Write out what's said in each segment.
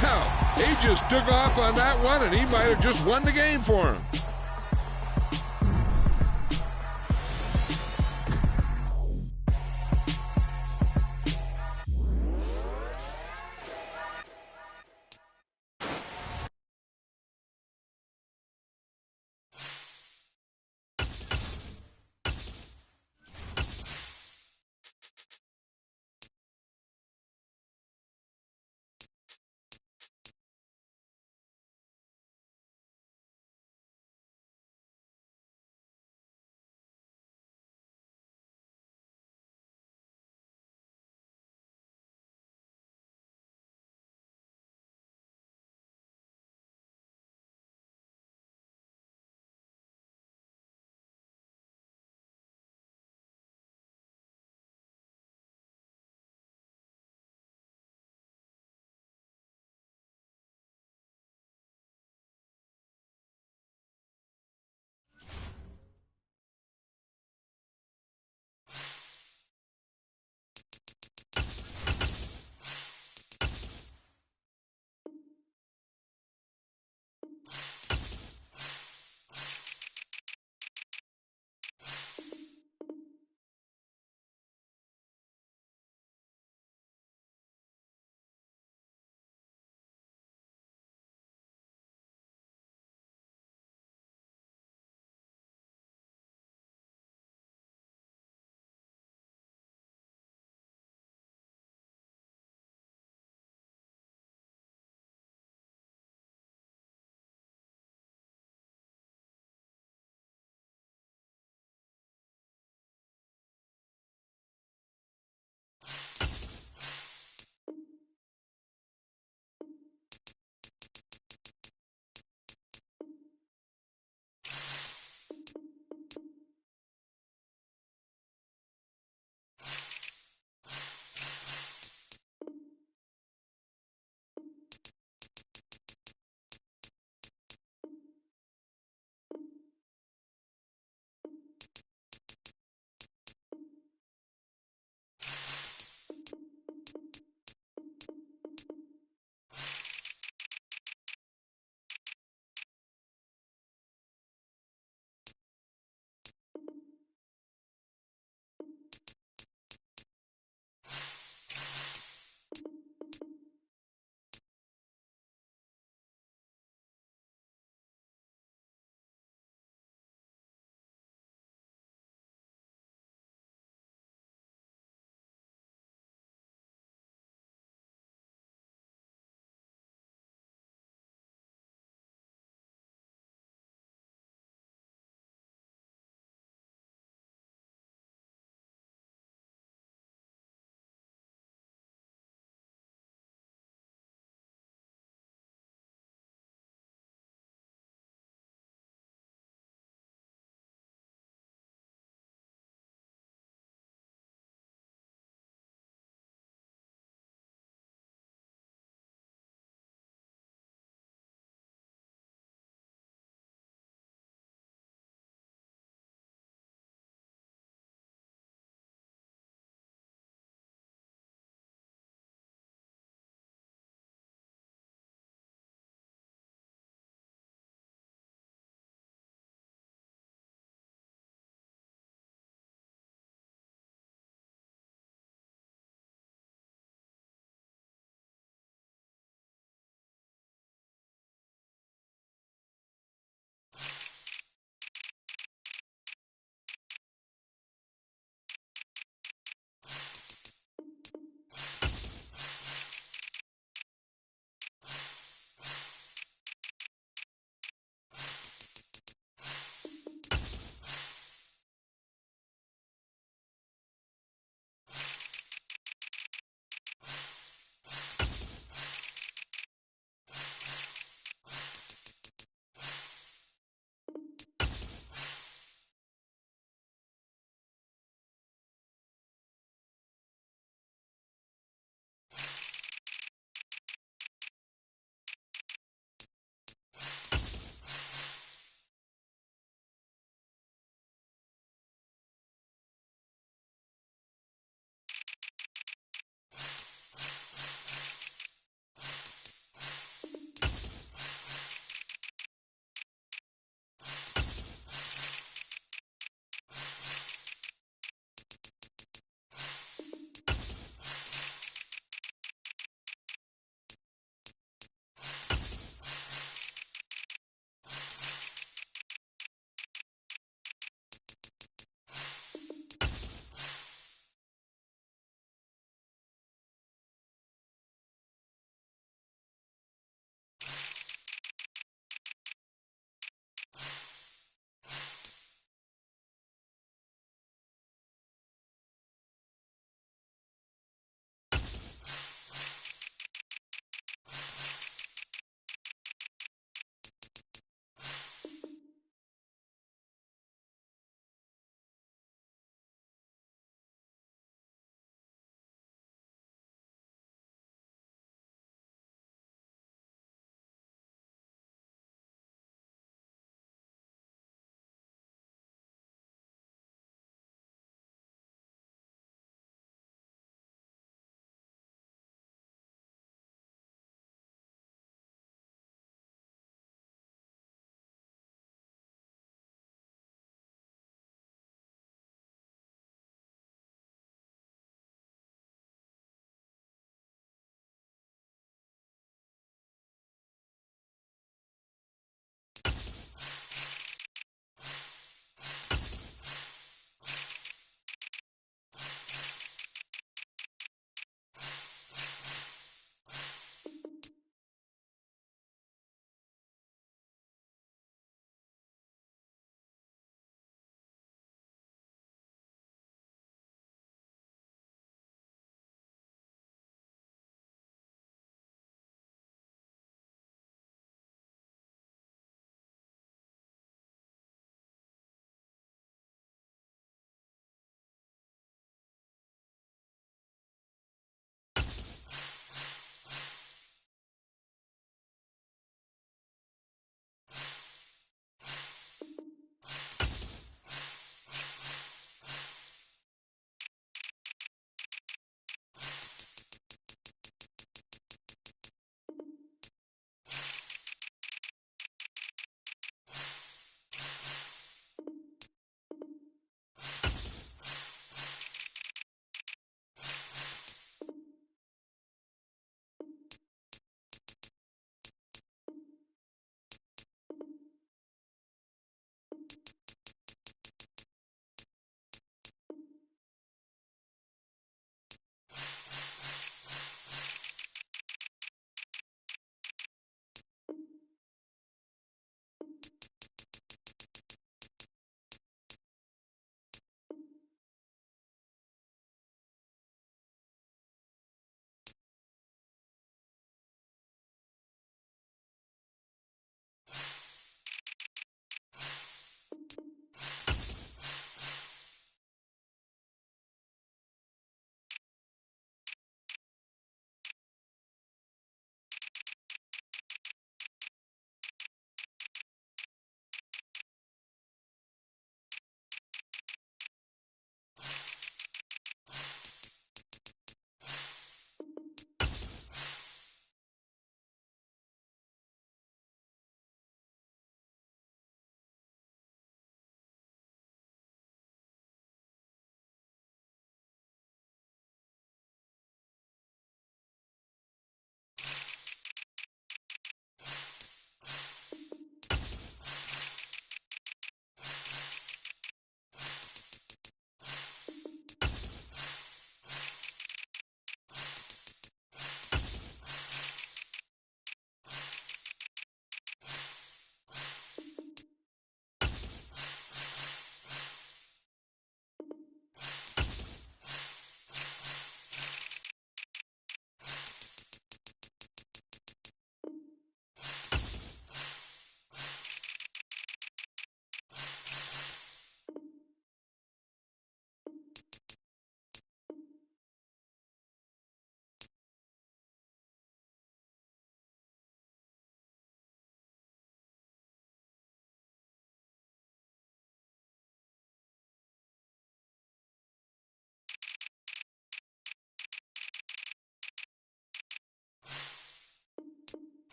Well, he just took off on that one, and he might have just won the game for him.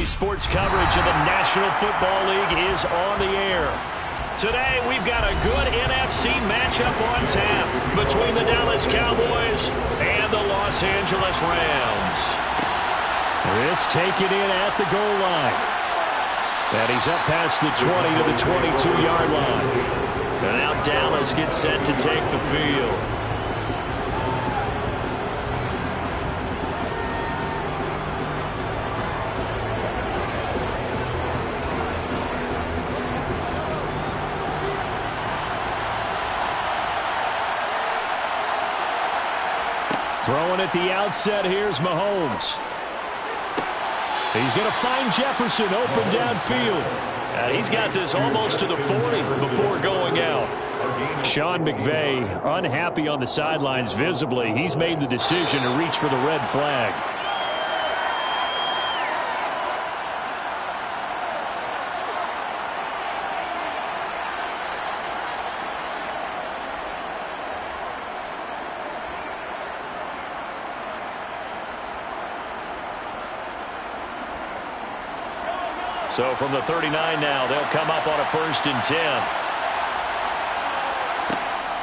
NBC Sports coverage of the National Football League is on the air. Today, we've got a good NFC matchup on tap between the Dallas Cowboys and the Los Angeles Rams. This taken in at the goal line. And he's up past the 20 to the 22-yard line. And now Dallas gets set to take the field. Throwing at the outset, here's Mahomes. He's going to find Jefferson open downfield. And he's got this almost to the 40 before going out. Sean McVay unhappy on the sidelines visibly. He's made the decision to reach for the red flag. So from the 39 now, they'll come up on a 1st and 10.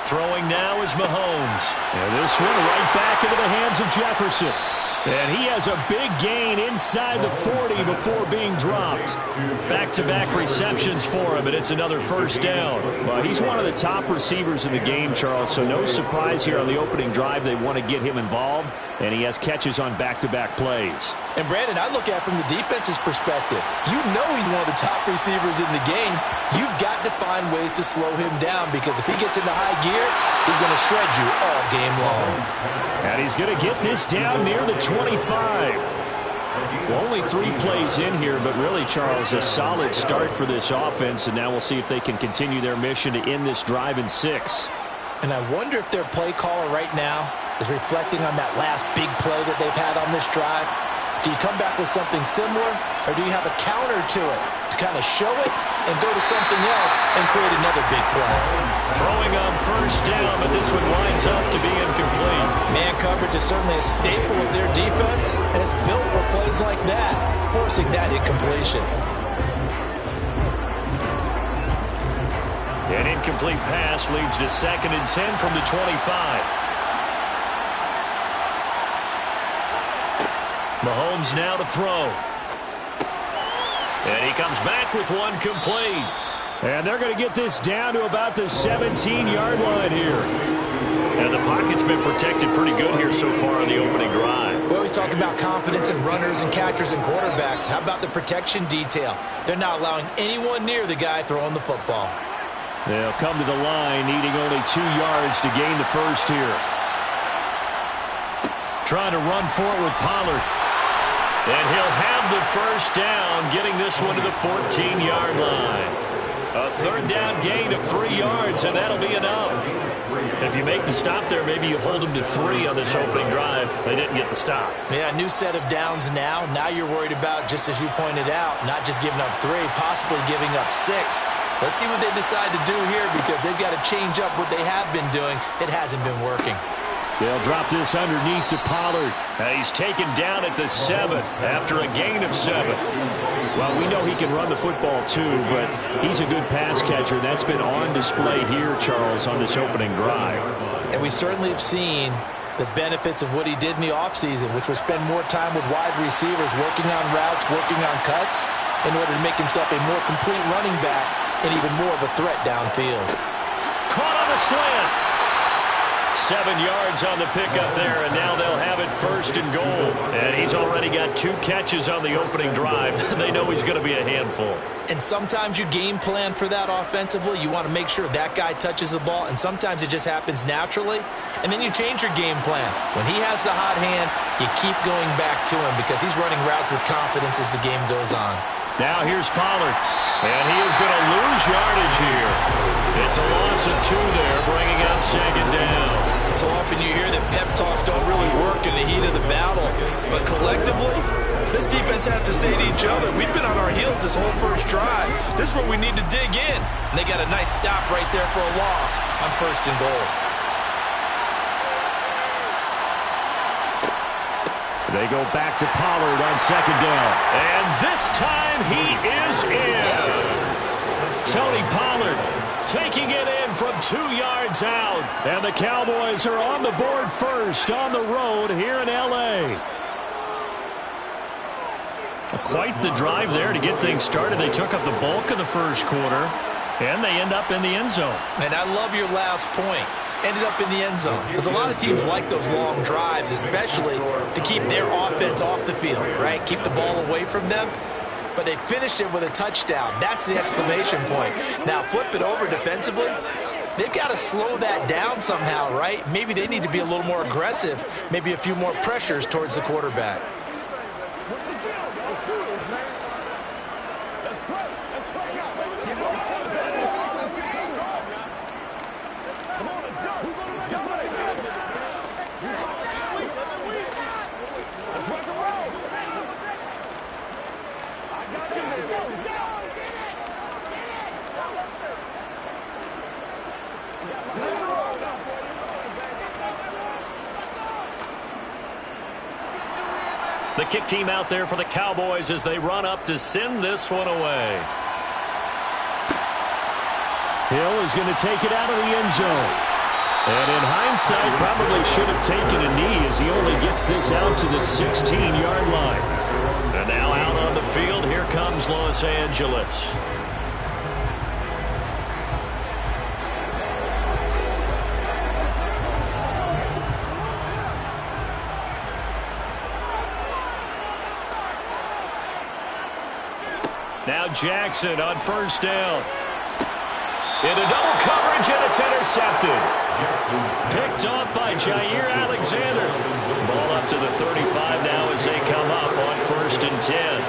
Throwing now is Mahomes. And this one right back into the hands of Jefferson. And he has a big gain inside the 40 before being dropped. Back-to-back receptions for him, and it's another 1st down. Well, he's one of the top receivers in the game, Charles, so no surprise here on the opening drive. They want to get him involved, and he has catches on back-to-back plays. And, Brandon, I look at it from the defense's perspective. You know he's one of the top receivers in the game. You've got to find ways to slow him down because if he gets into high gear, he's going to shred you all game long. And he's going to get this down near the 25. Well, only 3 plays in here, but really, Charles, a solid start for this offense, and now we'll see if they can continue their mission to end this drive in 6. And I wonder if their play caller right now is reflecting on that last big play that they've had on this drive. Do you come back with something similar, or do you have a counter to it to kind of show it and go to something else and create another big play? Throwing on 1st down, but this one winds up to be incomplete. Man coverage is certainly a staple of their defense, and it's built for plays like that, forcing that incompletion. An incomplete pass leads to 2nd and 10 from the 25. Mahomes now to throw. And he comes back with one complete. And they're going to get this down to about the 17-yard line here. And the pocket's been protected pretty good here so far on the opening drive. We always talk about confidence in runners and catchers and quarterbacks. How about the protection detail? They're not allowing anyone near the guy throwing the football. They'll come to the line, needing only 2 yards to gain the 1st here. Trying to run for it with Pollard. And he'll have the 1st down, getting this one to the 14-yard line. A 3rd down gain of 3 yards, and that'll be enough. If you make the stop there, maybe you hold them to 3 on this opening drive. They didn't get the stop. Yeah, new set of downs now. Now you're worried about, just as you pointed out, not just giving up 3, possibly giving up 6. Let's see what they decide to do here because they've got to change up what they have been doing. It hasn't been working. They'll drop this underneath to Pollard. He's taken down at the 7 after a gain of 7. Well, we know he can run the football too, but he's a good pass catcher. That's been on display here, Charles, on this opening drive. And we certainly have seen the benefits of what he did in the offseason, which was spend more time with wide receivers, working on routes, working on cuts, in order to make himself a more complete running back and even more of a threat downfield. Caught on the slant. 7 yards on the pickup there, and now they'll have it 1st and goal. And he's already got 2 catches on the opening drive. They know he's going to be a handful. And sometimes you game plan for that offensively. You want to make sure that guy touches the ball, and sometimes it just happens naturally. And then you change your game plan. When he has the hot hand, you keep going back to him because he's running routes with confidence as the game goes on. Now here's Pollard, and he is going to lose yardage here. It's a loss of 2 there, bringing up 2nd down. So often you hear that pep talks don't really work in the heat of the battle, but collectively, this defense has to say to each other, we've been on our heels this whole 1st drive. This is where we need to dig in. And they got a nice stop right there for a loss on 1st and goal. They go back to Pollard on second down. And this time he is in. Yes. Tony Pollard taking it in from 2 yards out. And the Cowboys are on the board first on the road here in L.A. Quite the drive there to get things started. They took up the bulk of the first quarter, and they end up in the end zone. And I love your last point. Ended up in the end zone. Because a lot of teams like those long drives, especially to keep their offense off the field, right? Keep the ball away from them. But they finished it with a touchdown. That's the exclamation point. Now flip it over defensively. They've got to slow that down somehow, right? Maybe they need to be a little more aggressive. Maybe a few more pressures towards the quarterback. The kick team out there for the Cowboys as they run up to send this one away. Hill is going to take it out of the end zone. And in hindsight, probably should have taken a knee as he only gets this out to the 16-yard line. And now out on the field, here comes Los Angeles. Now Jackson on first down. Into double coverage, and it's intercepted. Picked off by Jair Alexander. Ball up to the 35 now as they come up on 1st and 10.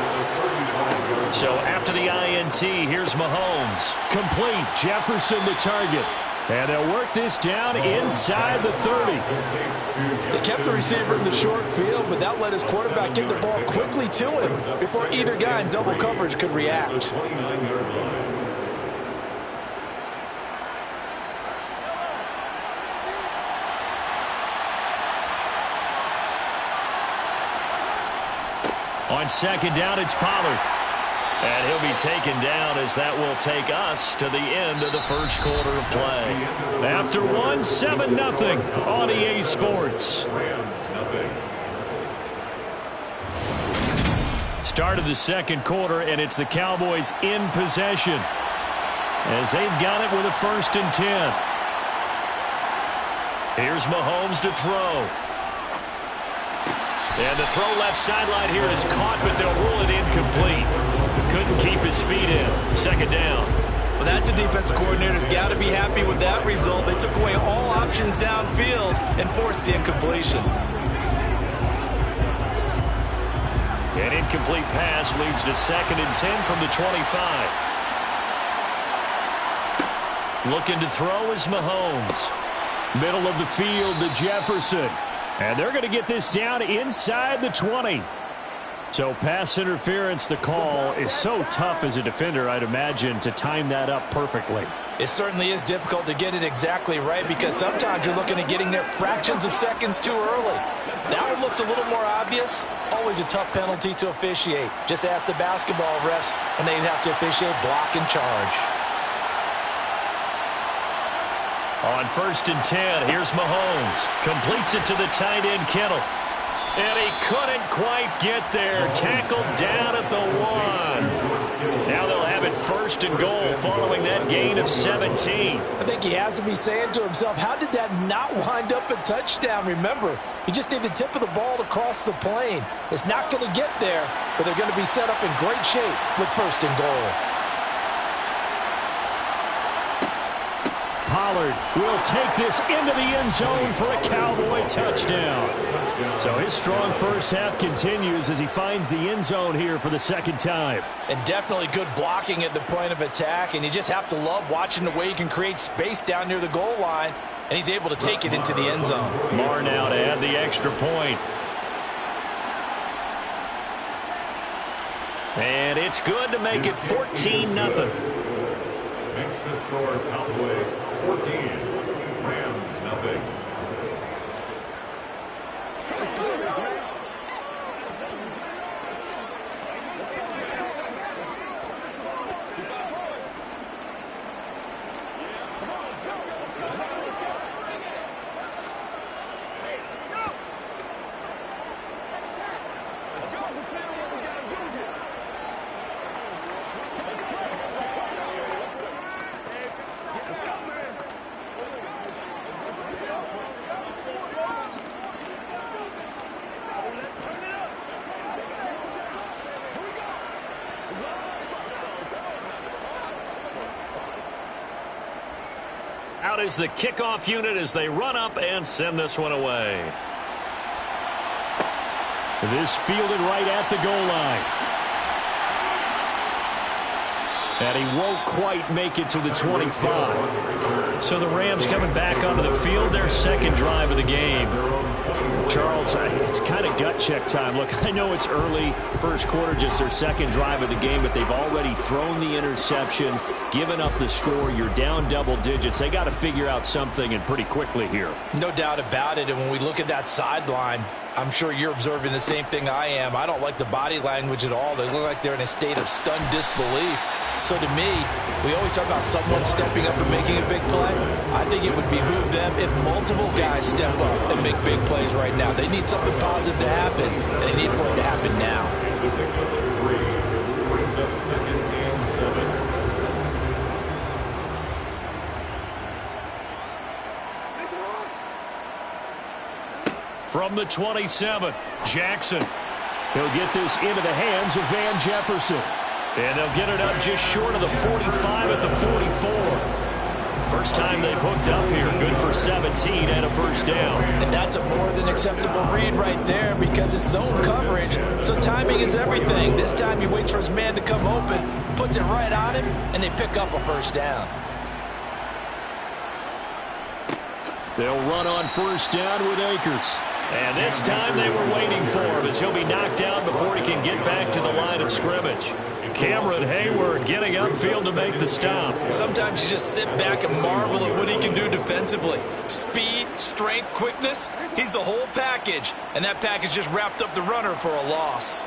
So after the INT, here's Mahomes. Complete. Jefferson the target. And they'll work this down inside the 30. They kept the receiver in the short field, but that let his quarterback get the ball quickly to him before either guy in double coverage could react. On second down, it's Pollard. And he'll be taken down as that will take us to the end of the first quarter of play. After one, 7-0 on EA Sports. Start of the second quarter, and it's the Cowboys in possession as they've got it with a 1st and 10. Here's Mahomes to throw. And the throw left sideline here is caught, but they'll rule it incomplete. Couldn't keep his feet in. Second down. Well, that's a defensive coordinator's got to be happy with that result. They took away all options downfield and forced the incompletion. An incomplete pass leads to 2nd and 10 from the 25. Looking to throw is Mahomes. Middle of the field to Jefferson. And they're going to get this down inside the 20. So pass interference, the call is so tough as a defender, I'd imagine, to time that up perfectly. It certainly is difficult to get it exactly right because sometimes you're looking at getting there fractions of seconds too early. That one looked a little more obvious. Always a tough penalty to officiate. Just ask the basketball refs when they have to officiate block and charge. On 1st and 10, here's Mahomes. Completes it to the tight end, Kittle. And he couldn't quite get there. Tackled down at the 1. Now they'll have it 1st and goal following that gain of 17. I think he has to be saying to himself, how did that not wind up a touchdown? Remember, he just need the tip of the ball to cross the plane. It's not going to get there, but they're going to be set up in great shape with 1st and goal. Pollard will take this into the end zone for a Cowboy touchdown. So his strong first half continues as he finds the end zone here for the 2nd time. And definitely good blocking at the point of attack, and you just have to love watching the way he can create space down near the goal line, and he's able to take it into the end zone. Marr now to add the extra point. And it's good to make it 14-0. Makes the score Cowboys 14, Rams 0. Out is the kickoff unit as they run up and send this one away. This fielded right at the goal line. And he won't quite make it to the 25. So the Rams coming back onto the field, their second drive of the game. Charles, it's kind of gut check time. Look, I know it's early, first quarter, just their second drive of the game, but they've already thrown the interception, given up the score. You're down double digits. They got to figure out something, and pretty quickly here. No doubt about it. And when we look at that sideline, I'm sure you're observing the same thing I am. I don't like the body language at all. They look like they're in a state of stunned disbelief. So to me, we always talk about someone stepping up and making a big play. I think it would behoove them if multiple guys step up and make big plays right now. They need something positive to happen, and they need for it to happen now. Brings up 2nd and 7. From the 27, Jackson. He'll get this into the hands of Van Jefferson. And they'll get it up just short of the 45 at the 44. First time they've hooked up here. Good for 17 and a first down. And that's a more than acceptable read right there because it's zone coverage. So timing is everything. This time he waits for his man to come open, puts it right on him, and they pick up a first down. They'll run on first down with Akers. And this time they were waiting for him as he'll be knocked down before he can get back to the line of scrimmage. Cameron Hayward getting upfield to make the stop. Sometimes you just sit back and marvel at what he can do defensively. Speed, strength, quickness, he's the whole package. And that package just wrapped up the runner for a loss.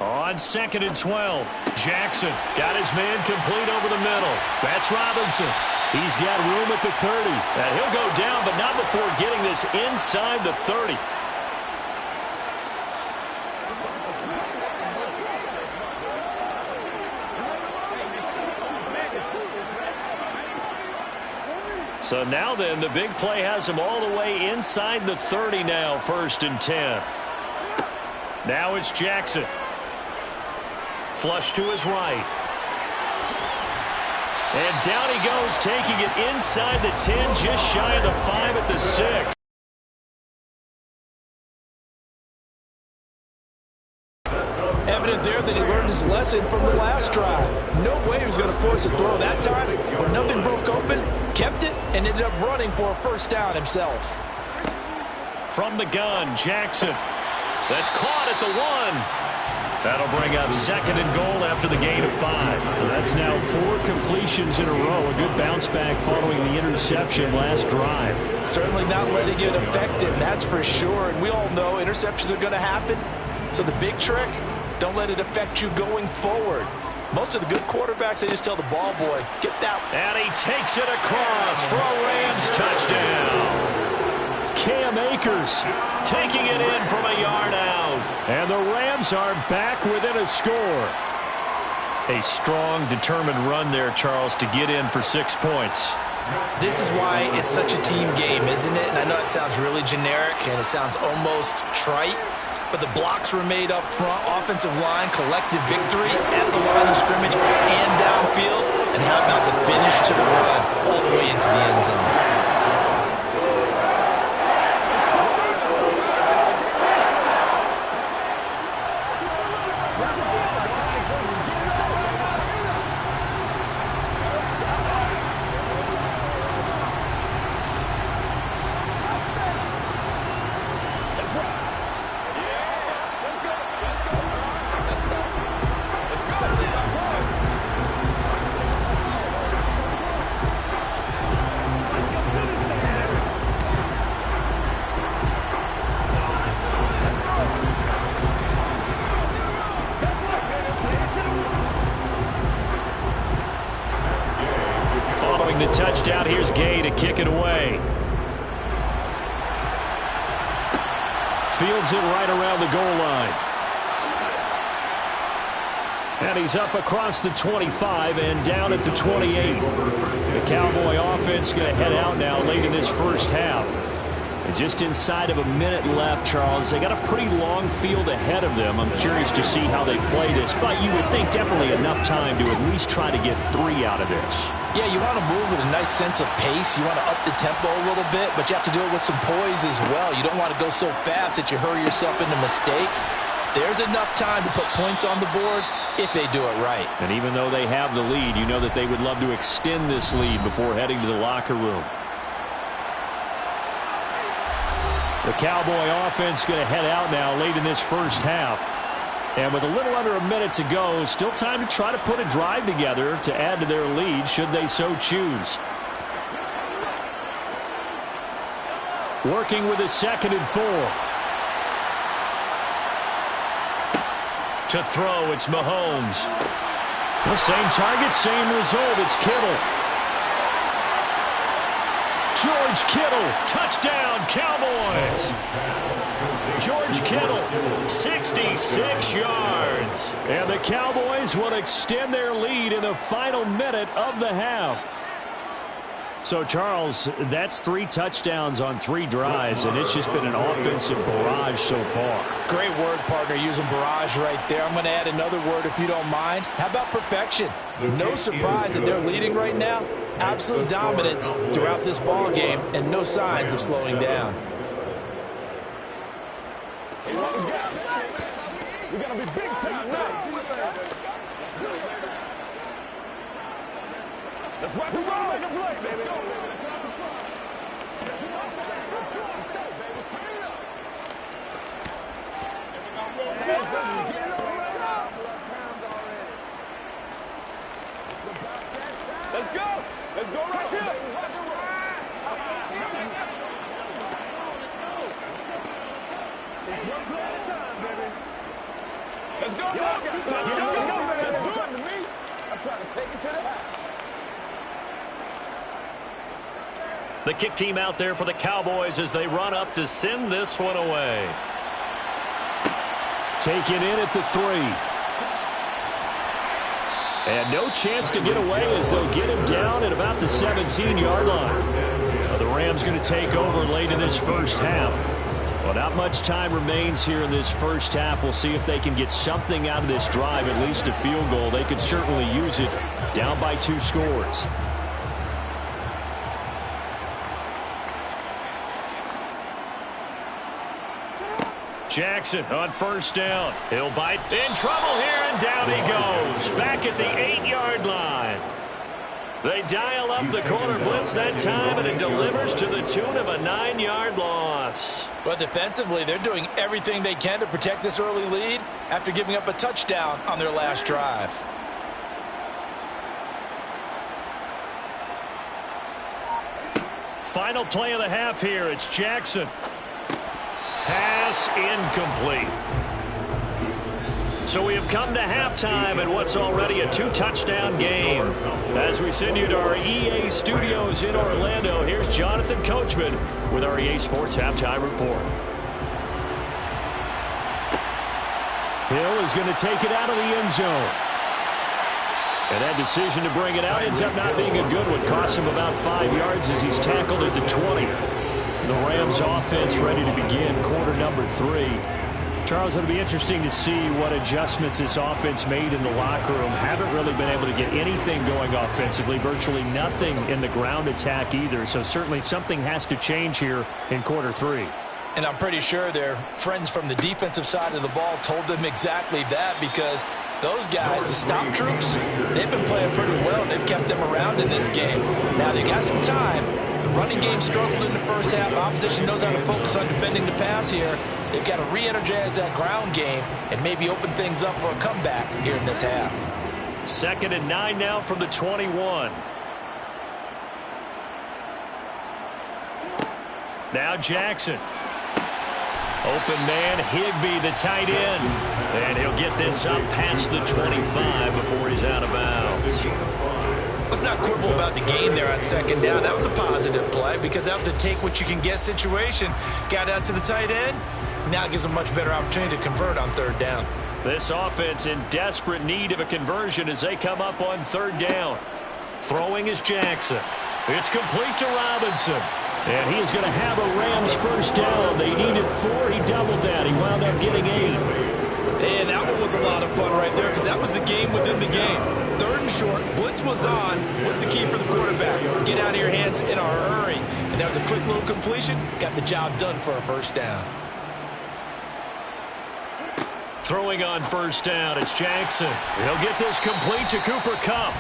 On 2nd and 12, Jackson got his man complete over the middle. That's Robinson. He's got room at the 30. And he'll go down, but not before getting this inside the 30. So now then, the big play has him all the way inside the 30 now, 1st and 10. Now it's Jackson. Flush to his right. And down he goes, taking it inside the 10, just shy of the 5 at the 6. Evident there that he learned his lesson from the last drive. No way he was going to force a throw that time. When nothing broke open, kept it, and ended up running for a first down himself. From the gun, Jackson. That's caught at the 1. That'll bring up 2nd and goal after the gain of 5. That's now 4 completions in a row. A good bounce back following the interception last drive. Certainly not letting it affect him, that's for sure. And we all know interceptions are going to happen. So the big trick, don't let it affect you going forward. Most of the good quarterbacks, they just tell the ball boy, get that. And he takes it across for a Rams touchdown. Cam Akers taking it in from a yard out. And the Rams are back within a score. A strong, determined run there, Charles, to get in for 6 points. This is why it's such a team game, isn't it? And I know it sounds really generic and it sounds almost trite, but the blocks were made up front, offensive line, collective victory at the line of scrimmage and downfield. And how about the finish to the run all the way into the end zone? The touchdown, here's Gay to kick it away. Fields it right around the goal line. And he's up across the 25 and down at the 28. The Cowboy offense going to head out now late in this first half. And just inside of a minute left, Charles. They got a pretty long field ahead of them. I'm curious to see how they play this, but you would think definitely enough time to at least try to get 3 out of this. Yeah, you want to move with a nice sense of pace. You want to up the tempo a little bit, but you have to do it with some poise as well. You don't want to go so fast that you hurry yourself into mistakes. There's enough time to put points on the board if they do it right. And even though they have the lead, you know that they would love to extend this lead before heading to the locker room. The Cowboy offense going to head out now late in this first half. And with a little under a minute to go, still time to try to put a drive together to add to their lead should they so choose. Working with a 2nd and 4. To throw, it's Mahomes. The same target, same result. It's Kittle. George Kittle, touchdown, Cowboys. George Kittle, 66 yards. And the Cowboys will extend their lead in the final minute of the half. So, Charles, that's 3 touchdowns on 3 drives, and it's just been an offensive barrage so far. Great word, partner, using barrage right there. I'm going to add another word if you don't mind. How about perfection? No surprise that they're leading right now. Absolute dominance throughout this ball game and no signs of slowing down. We got to be big time now. Let's rock and roll. Make a play, baby. Let's go. Let's go, baby. Turn it up. Let's go. Let's go right here. It's one play at a time, baby. Let's go. Let's go, baby. Let's do it to me. I'm trying to take it to the house. The kick team out there for the Cowboys as they run up to send this one away. Taken in at the 3. And no chance to get away as they'll get him down at about the 17-yard line. The Rams going to take over late in this first half. Well, not much time remains here in this first half. We'll see if they can get something out of this drive, at least a field goal. They could certainly use it down by 2 scores. Jackson on first down. He'll bite. In trouble here, and down he goes. Back at the 8-yard line. They dial up the corner blitz that time, and it delivers to the tune of a 9-yard loss. But defensively, they're doing everything they can to protect this early lead after giving up a touchdown on their last drive. Final play of the half here. It's Jackson. Pass incomplete. So we have come to halftime in what's already a 2-touchdown game. As we send you to our EA studios in Orlando, here's Jonathan Coachman with our EA Sports Halftime Report. Hill is going to take it out of the end zone. And that decision to bring it out ends up not being a good one. Costs him about 5 yards as he's tackled at the 20. The Rams offense ready to begin quarter number 3. Charles, it'll be interesting to see what adjustments this offense made in the locker room. Haven't really been able to get anything going offensively, virtually nothing in the ground attack either. So certainly something has to change here in quarter 3. And I'm pretty sure their friends from the defensive side of the ball told them exactly that, because those guys, the stop troops, they've been playing pretty well. They've kept them around in this game. Now they got some time. The running game struggled in the first half. Opposition knows how to focus on defending the pass here. They've got to re-energize that ground game and maybe open things up for a comeback here in this half. 2nd and 9 now from the 21. Now Jackson. Open man, Higbee, the tight end. And he'll get this up past the 25 before he's out of bounds. Let's not quibble about the gain there on 2nd down. That was a positive play because that was a take-what-you-can-get situation. Got out to the tight end. Now it gives them much better opportunity to convert on 3rd down. This offense in desperate need of a conversion as they come up on 3rd down. Throwing is Jackson. It's complete to Robinson. And he is going to have a Rams first down. They needed 4. He doubled that. He wound up getting 8. And that one was a lot of fun right there because that was the game within the game. 3rd and short, blitz was on. What's the key for the quarterback? Get out of your hands in a hurry. And that was a quick little completion. Got the job done for a first down. Throwing on first down, it's Jackson. He'll get this complete to Cooper Kupp.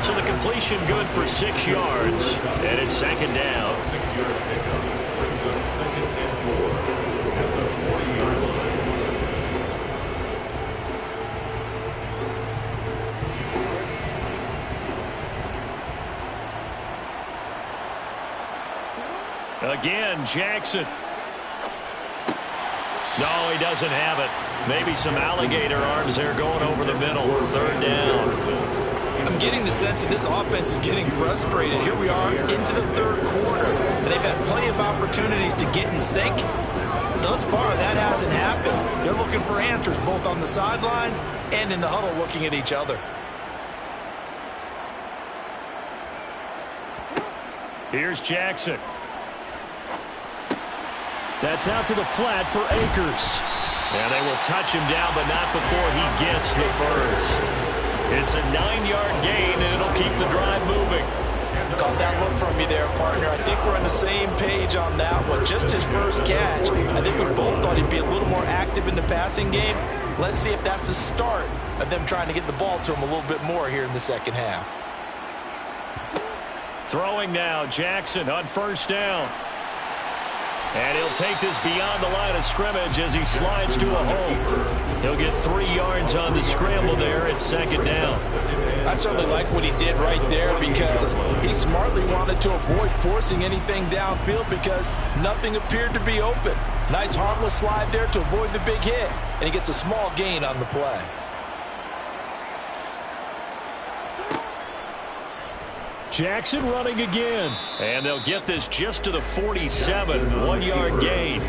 So the completion good for 6 yards. And it's 2nd down. 6-yard pickup brings up 2nd and 4 at the 40-yard line. Again, Jackson. No, he doesn't have it. Maybe some alligator arms there going over the middle. 3rd down. I'm getting the sense that this offense is getting frustrated. Here we are into the 3rd quarter, and they've had plenty of opportunities to get in sync. Thus far, that hasn't happened. They're looking for answers both on the sidelines and in the huddle looking at each other. Here's Jackson. That's out to the flat for Akers. And they will touch him down, but not before he gets the first. It's a 9-yard gain, and it'll keep the drive moving. Caught that look from me there, partner. I think we're on the same page on that one. Just his first catch. I think we both thought he'd be a little more active in the passing game. Let's see if that's the start of them trying to get the ball to him a little bit more here in the second half. Throwing now, Jackson on first down. And he'll take this beyond the line of scrimmage as he slides to a hole. He'll get 3 yards on the scramble there. It's 2nd down. I certainly like what he did right there because he smartly wanted to avoid forcing anything downfield because nothing appeared to be open. Nice harmless slide there to avoid the big hit, and he gets a small gain on the play. Jackson running again. And they'll get this just to the 47. 1-yard gain.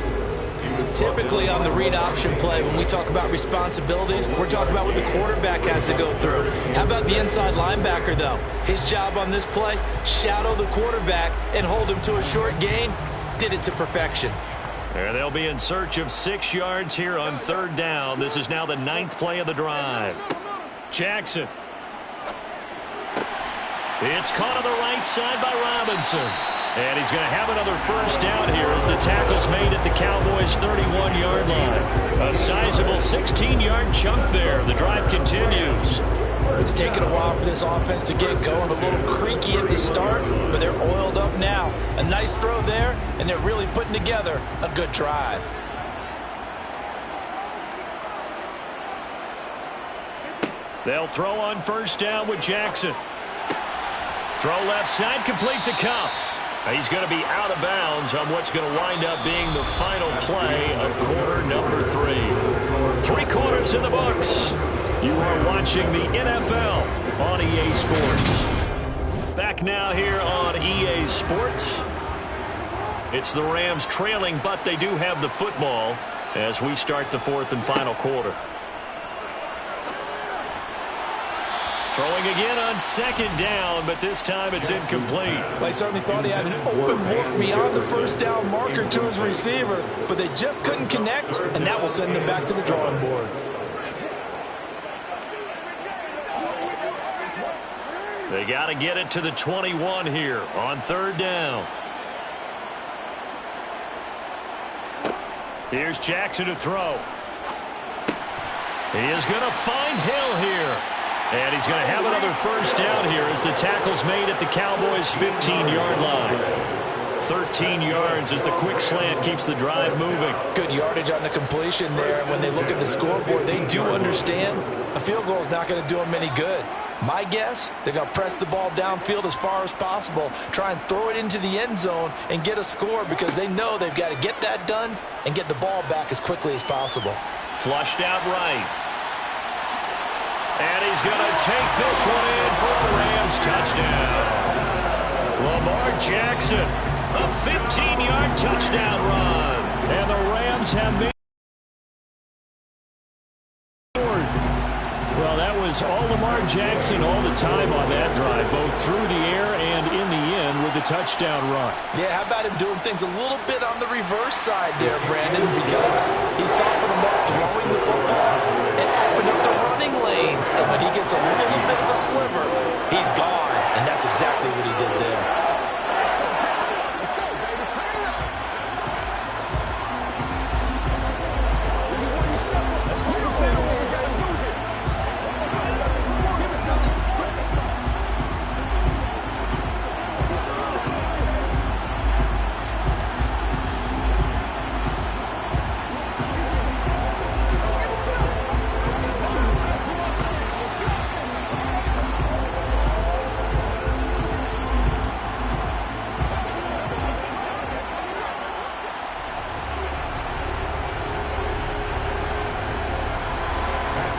Typically on the read option play, when we talk about responsibilities, we're talking about what the quarterback has to go through. How about the inside linebacker, though? His job on this play, shadow the quarterback and hold him to a short gain. Did it to perfection. And they'll be in search of 6 yards here on 3rd down. This is now the 9th play of the drive. Jackson. It's caught on the right side by Robinson. And he's going to have another first down here as the tackle's made at the Cowboys' 31-yard line. A sizable 16-yard chunk there. The drive continues. It's taken a while for this offense to get going. A little creaky at the start, but they're oiled up now. A nice throw there, and they're really putting together a good drive. They'll throw on first down with Jackson. Throw left side, complete to Kupp. He's going to be out of bounds on what's going to wind up being the final play of quarter number 3. 3 quarters in the books. You are watching the NFL on EA Sports. Back now here on EA Sports. It's the Rams trailing, but they do have the football as we start the 4th and final quarter. Throwing again on 2nd down, but this time it's incomplete. They certainly thought he had an open look beyond the first down marker to his receiver, but they just couldn't connect, and that will send them back to the drawing board. They got to get it to the 21 here on 3rd down. Here's Jackson to throw. He is going to find Hill here. And he's going to have another first down here as the tackle's made at the Cowboys' 15-yard line. 13 yards as the quick slant keeps the drive moving. Good yardage on the completion there. When they look at the scoreboard, they do understand a field goal is not going to do them any good. My guess, they're going to press the ball downfield as far as possible, try and throw it into the end zone and get a score because they know they've got to get that done and get the ball back as quickly as possible. Flushed out right. And he's going to take this one in for a Rams touchdown. Lamar Jackson, a 15-yard touchdown run. And the Rams have made fourth. Well, that was all Lamar Jackson all the time on that drive, both through the air and in the end with with the touchdown run. Yeah, how about him doing things a little bit on the reverse side there, Brandon, because he softened him up throwing the football and opened up the running lanes. And when he gets a little bit of a sliver, he's gone. And that's exactly what he did there.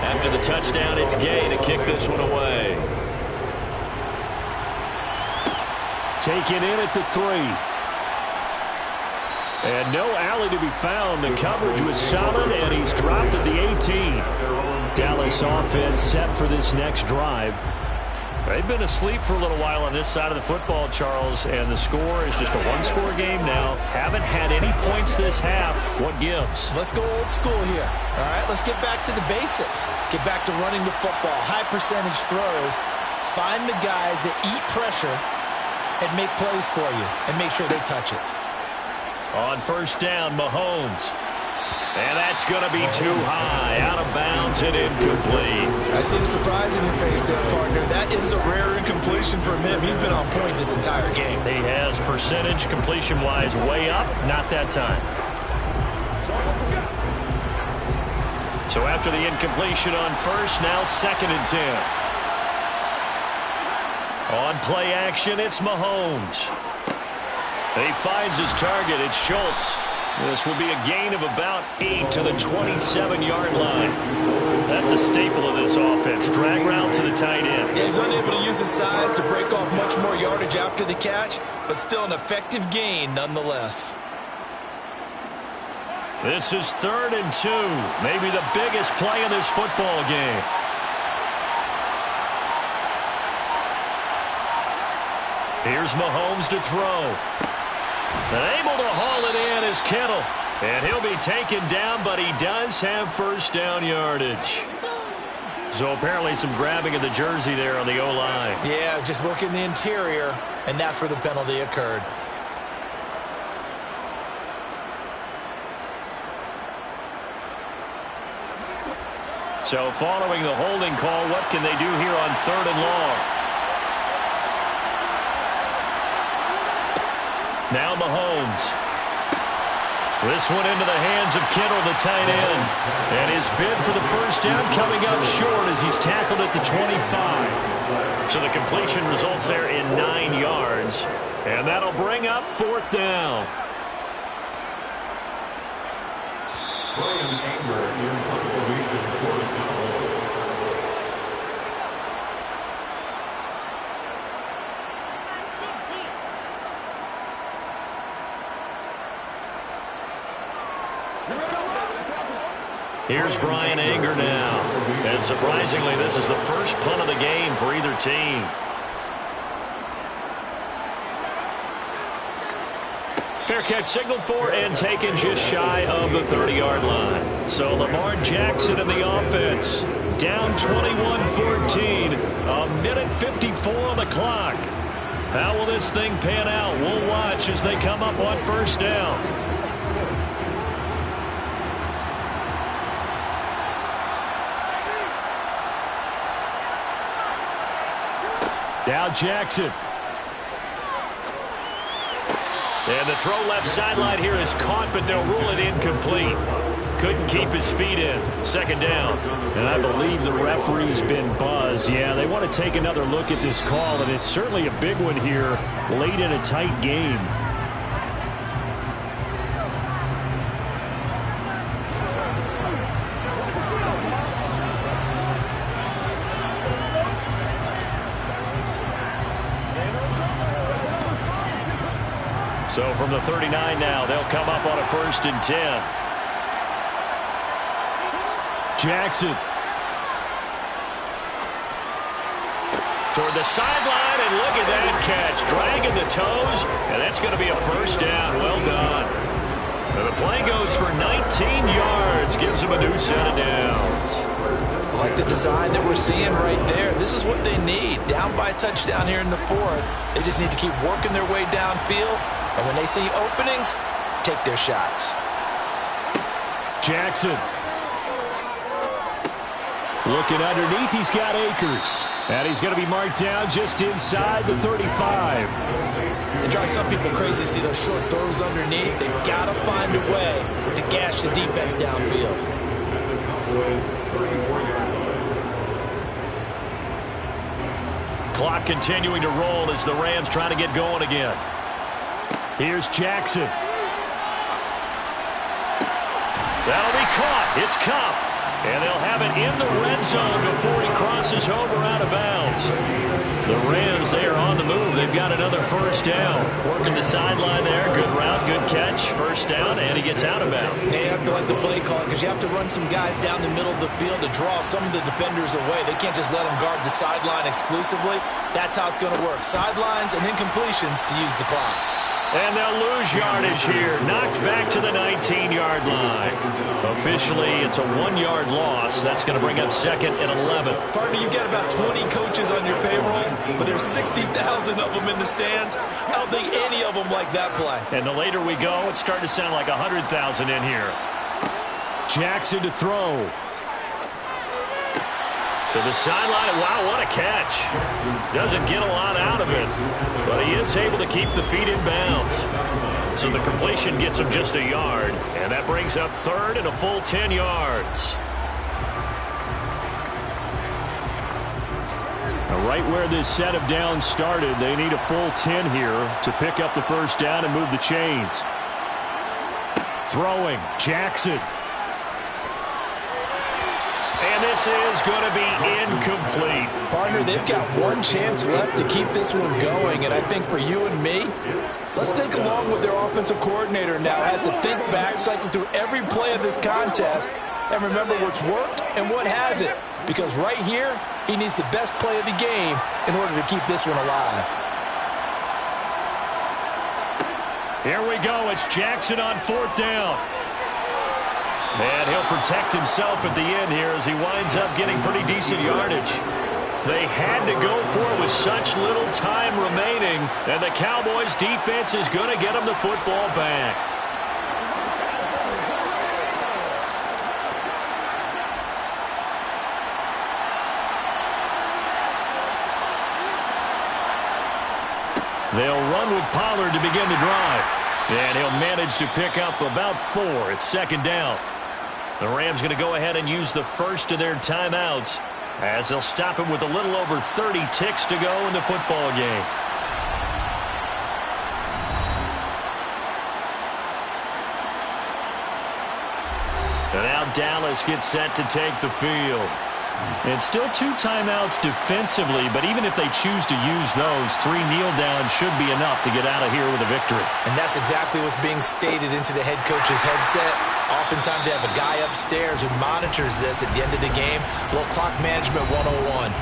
After the touchdown, it's Gay to kick this one away. Taken in at the 3. And no alley to be found. The coverage was solid, and he's dropped at the 18. Dallas offense set for this next drive. They've been asleep for a little while on this side of the football, Charles, and the score is just a one-score game now. Haven't had any points this half. What gives? Let's go old school here. All right, let's get back to the basics. Get back to running the football, high percentage throws. Find the guys that eat pressure and make plays for you and make sure they touch it. On first down, Mahomes. And that's going to be too high, out of bounds and incomplete. I see the surprise in your face there, partner. That is a rare incompletion from him. He's been on point this entire game. He has percentage completion-wise way up, not that time. So after the incompletion on first, now 2nd and 10. On play action, it's Mahomes. He finds his target. It's Schultz. This will be a gain of about 8 to the 27-yard line. That's a staple of this offense. Drag route to the tight end. Yeah, he's unable to use his size to break off much more yardage after the catch, but still an effective gain nonetheless. This is 3rd and 2. Maybe the biggest play in this football game. Here's Mahomes to throw. And able to haul it in is Kittle. And he'll be taken down, but he does have first down yardage. So apparently some grabbing of the jersey there on the O-line. Yeah, just working the interior, and that's where the penalty occurred. So following the holding call, what can they do here on 3rd and long? Now Mahomes. This one into the hands of Kittle, the tight end. And his bid for the first down coming up short as he's tackled at the 25. So the completion results there in 9 yards. And that'll bring up 4th down. Brian Anger in formation for the Cowboys. Here's Brian Anger now. And surprisingly, this is the first punt of the game for either team. Fair catch signaled for and taken just shy of the 30-yard line. So Lamar Jackson in the offense. Down 21-14. A minute 54 on the clock. How will this thing pan out? We'll watch as they come up on first down. Now Jackson. And the throw left sideline here is caught, but they'll rule it incomplete. Couldn't keep his feet in. 2nd down. And I believe the referee's been buzzed. Yeah, they want to take another look at this call, and it's certainly a big one here late in a tight game. So from the 39 now, they'll come up on a 1st and 10. Jackson. toward the sideline, and look at that catch. Dragging the toes, and that's going to be a first down. Well done. And the play goes for 19 yards, gives them a new set of downs. I like the design that we're seeing right there. This is what they need. Down by a touchdown here in the fourth. They just need to keep working their way downfield, and when they see openings, take their shots. Jackson. Looking underneath, he's got Akers. And he's going to be marked down just inside the 35. It drives some people crazy to see those short throws underneath. They've got to find a way to gash the defense downfield. Clock continuing to roll as the Rams try to get going again. Here's Jackson. That'll be caught. It's Kupp. And they'll have it in the red zone before he crosses over out of bounds. The Rams, they are on the move. They've got another first down. Working the sideline there. Good route, good catch. First down, and he gets out of bounds. They have to like the play call because you have to run some guys down the middle of the field to draw some of the defenders away. They can't just let them guard the sideline exclusively. That's how it's going to work. Sidelines and incompletions to use the clock. And they'll lose yardage here. Knocked back to the 19-yard line. Officially, it's a 1-yard loss. That's going to bring up second and 11. Partner, you get about 20 coaches on your payroll, but there's 60,000 of them in the stands. I don't think any of them like that play. And the later we go, it's starting to sound like 100,000 in here. Jackson to throw. To the sideline. Wow, what a catch. Doesn't get a lot out of it, but he is able to keep the feet in bounds. So the completion gets him just a yard, and that brings up third and a full 10 yards. Now, right where this set of downs started, they need a full 10 here to pick up the first down and move the chains. Throwing, Jackson. And this is going to be incomplete. Partner, they've got one chance left to keep this one going, and I think for you and me, let's think along with their offensive coordinator now has to think back, cycle through every play of this contest, and remember what's worked and what hasn't. Because right here, he needs the best play of the game in order to keep this one alive. Here we go. It's Jackson on fourth down. And he'll protect himself at the end here as he winds up getting pretty decent yardage. They had to go for it with such little time remaining, and the Cowboys' defense is going to get him the football back. They'll run with Pollard to begin the drive. And he'll manage to pick up about 4. It's second down. The Rams going to go ahead and use the first of their timeouts as they'll stop him with a little over 30 ticks to go in the football game. And now Dallas gets set to take the field. And still 2 timeouts defensively, but even if they choose to use those, 3 kneel downs should be enough to get out of here with a victory. And that's exactly what's being stated into the head coach's headset. Oftentimes they have a guy upstairs who monitors this at the end of the game. A little clock management 101.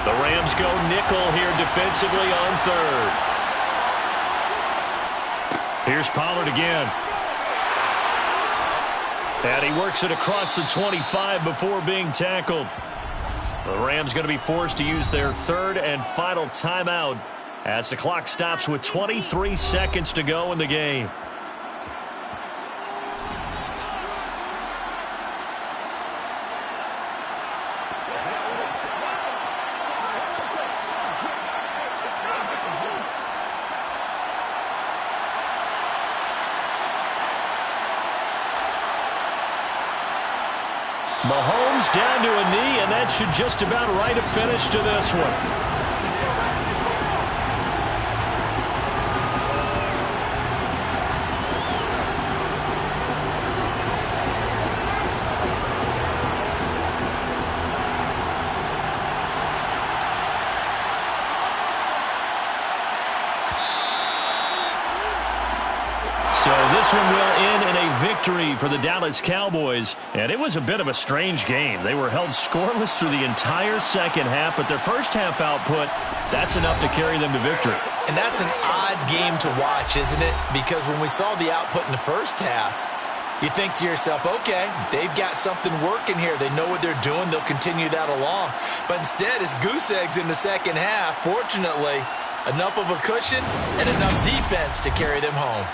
The Rams go nickel here defensively on third. Here's Pollard again. And he works it across the 25 before being tackled. The Rams going to be forced to use their third and final timeout as the clock stops with 23 seconds to go in the game. Mahomes down to a knee, and that should just about write a finish to this one. This one will end in a victory for the Dallas Cowboys. And it was a bit of a strange game. They were held scoreless through the entire second half, but their first half output, that's enough to carry them to victory. And that's an odd game to watch, isn't it? Because when we saw the output in the first half, you think to yourself, okay, they've got something working here. They know what they're doing. They'll continue that along. But instead, it's goose eggs in the second half. Fortunately, enough of a cushion and enough defense to carry them home.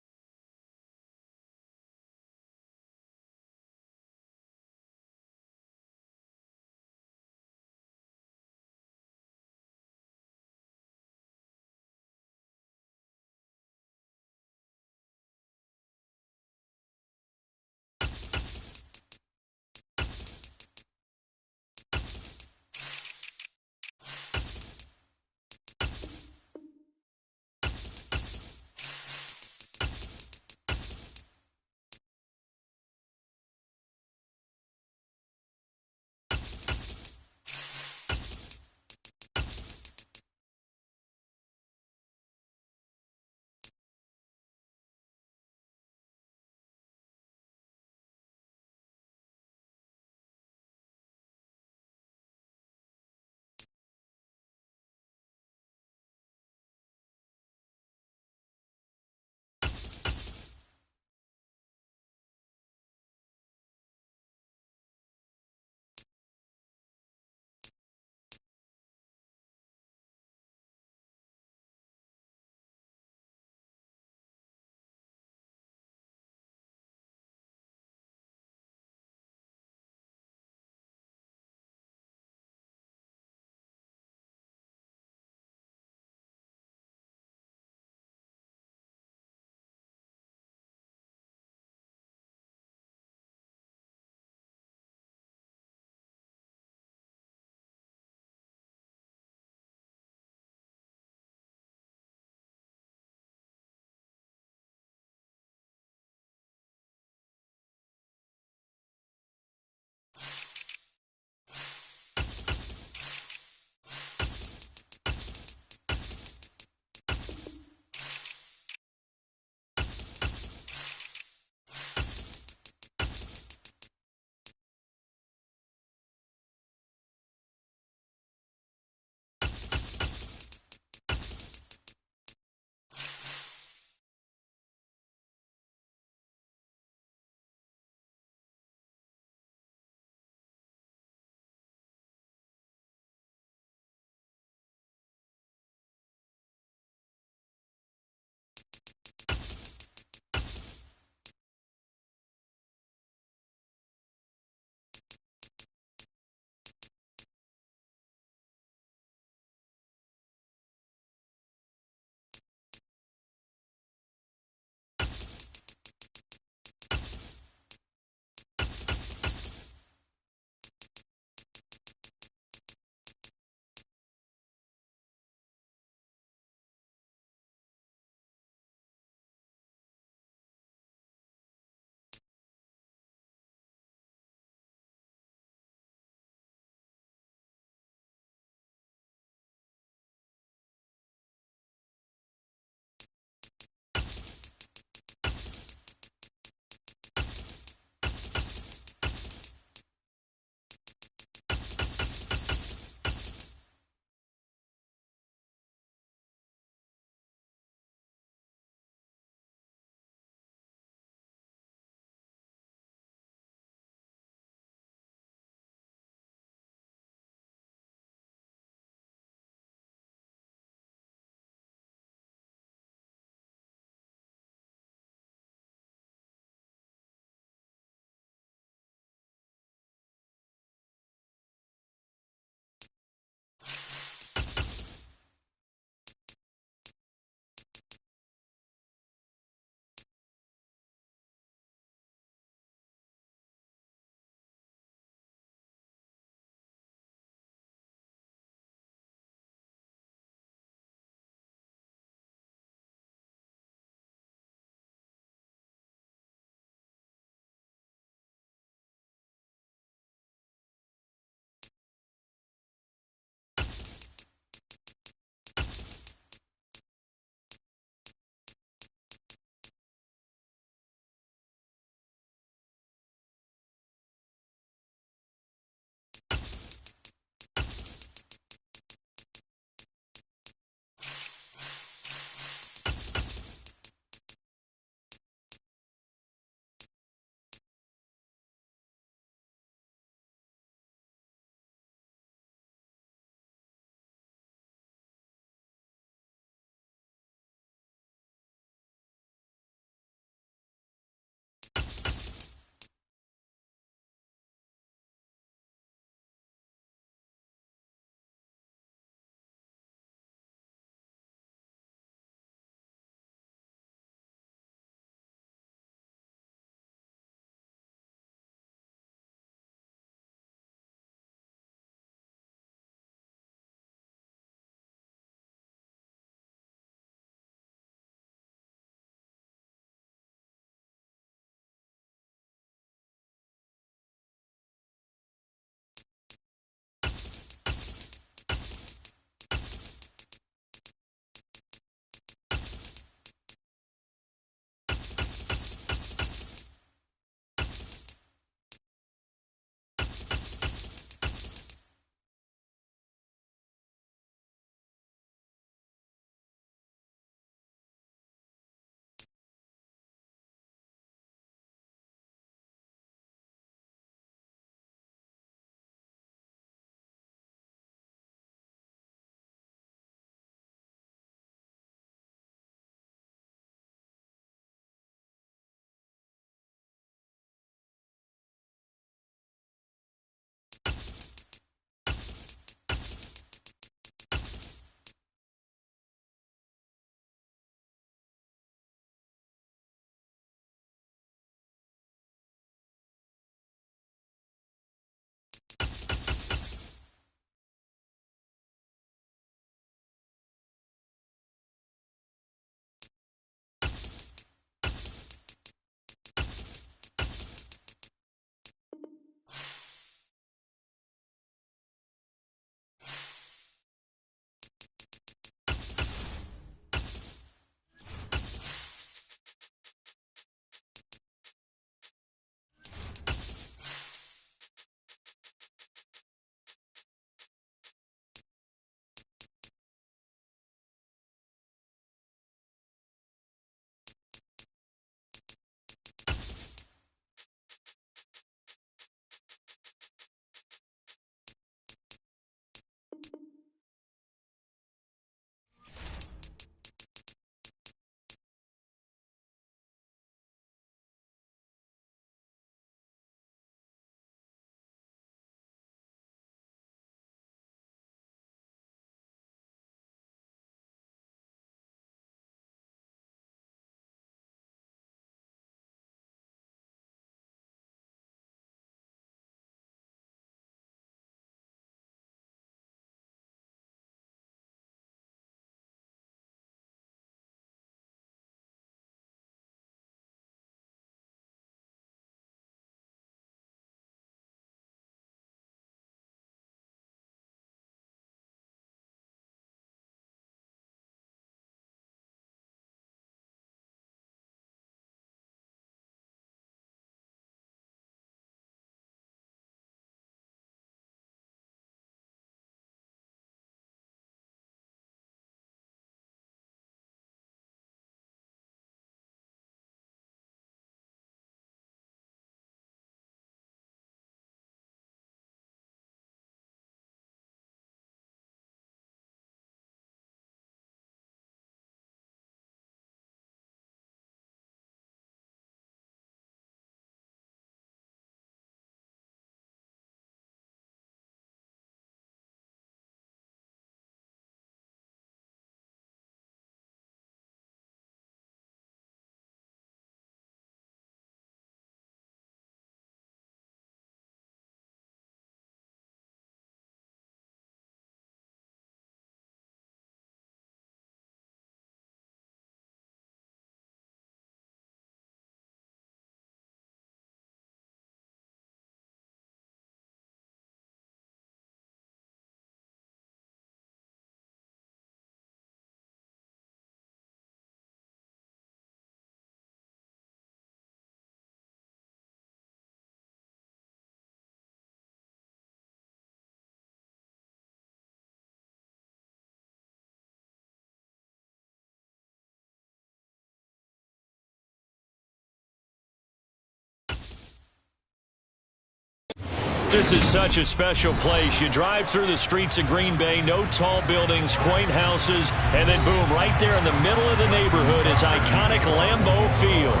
This is such a special place. You drive through the streets of Green Bay, no tall buildings, quaint houses, and then boom, right there in the middle of the neighborhood is iconic Lambeau Field.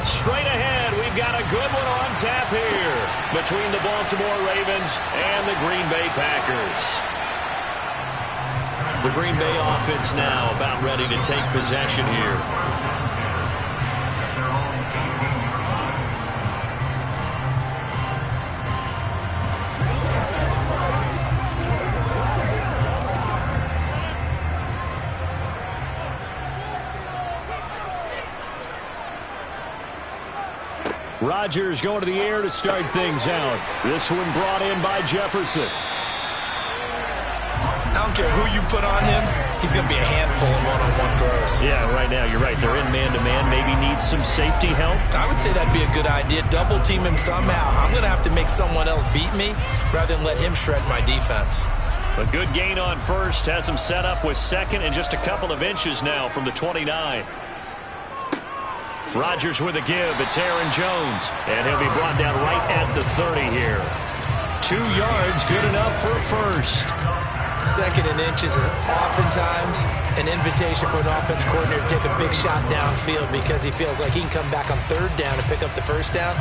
Straight ahead, we've got a good one on tap here between the Baltimore Ravens and the Green Bay Packers. The Green Bay offense now about ready to take possession here. Rodgers going to the air to start things out. This one brought in by Jefferson. I don't care who you put on him. He's going to be a handful of one-on-one throws. Yeah, right now, you're right. They're in man-to-man. Maybe needs some safety help. I would say that'd be a good idea. Double team him somehow. I'm going to have to make someone else beat me rather than let him shred my defense. A good gain on first. Has him set up with second and just a couple of inches now from the 29. Rodgers with a give. It's Aaron Jones. And he'll be brought down right at the 30 here. 2 yards, good enough for a first. Second and inches is oftentimes an invitation for an offense coordinator to take a big shot downfield because he feels like he can come back on third down and pick up the first down.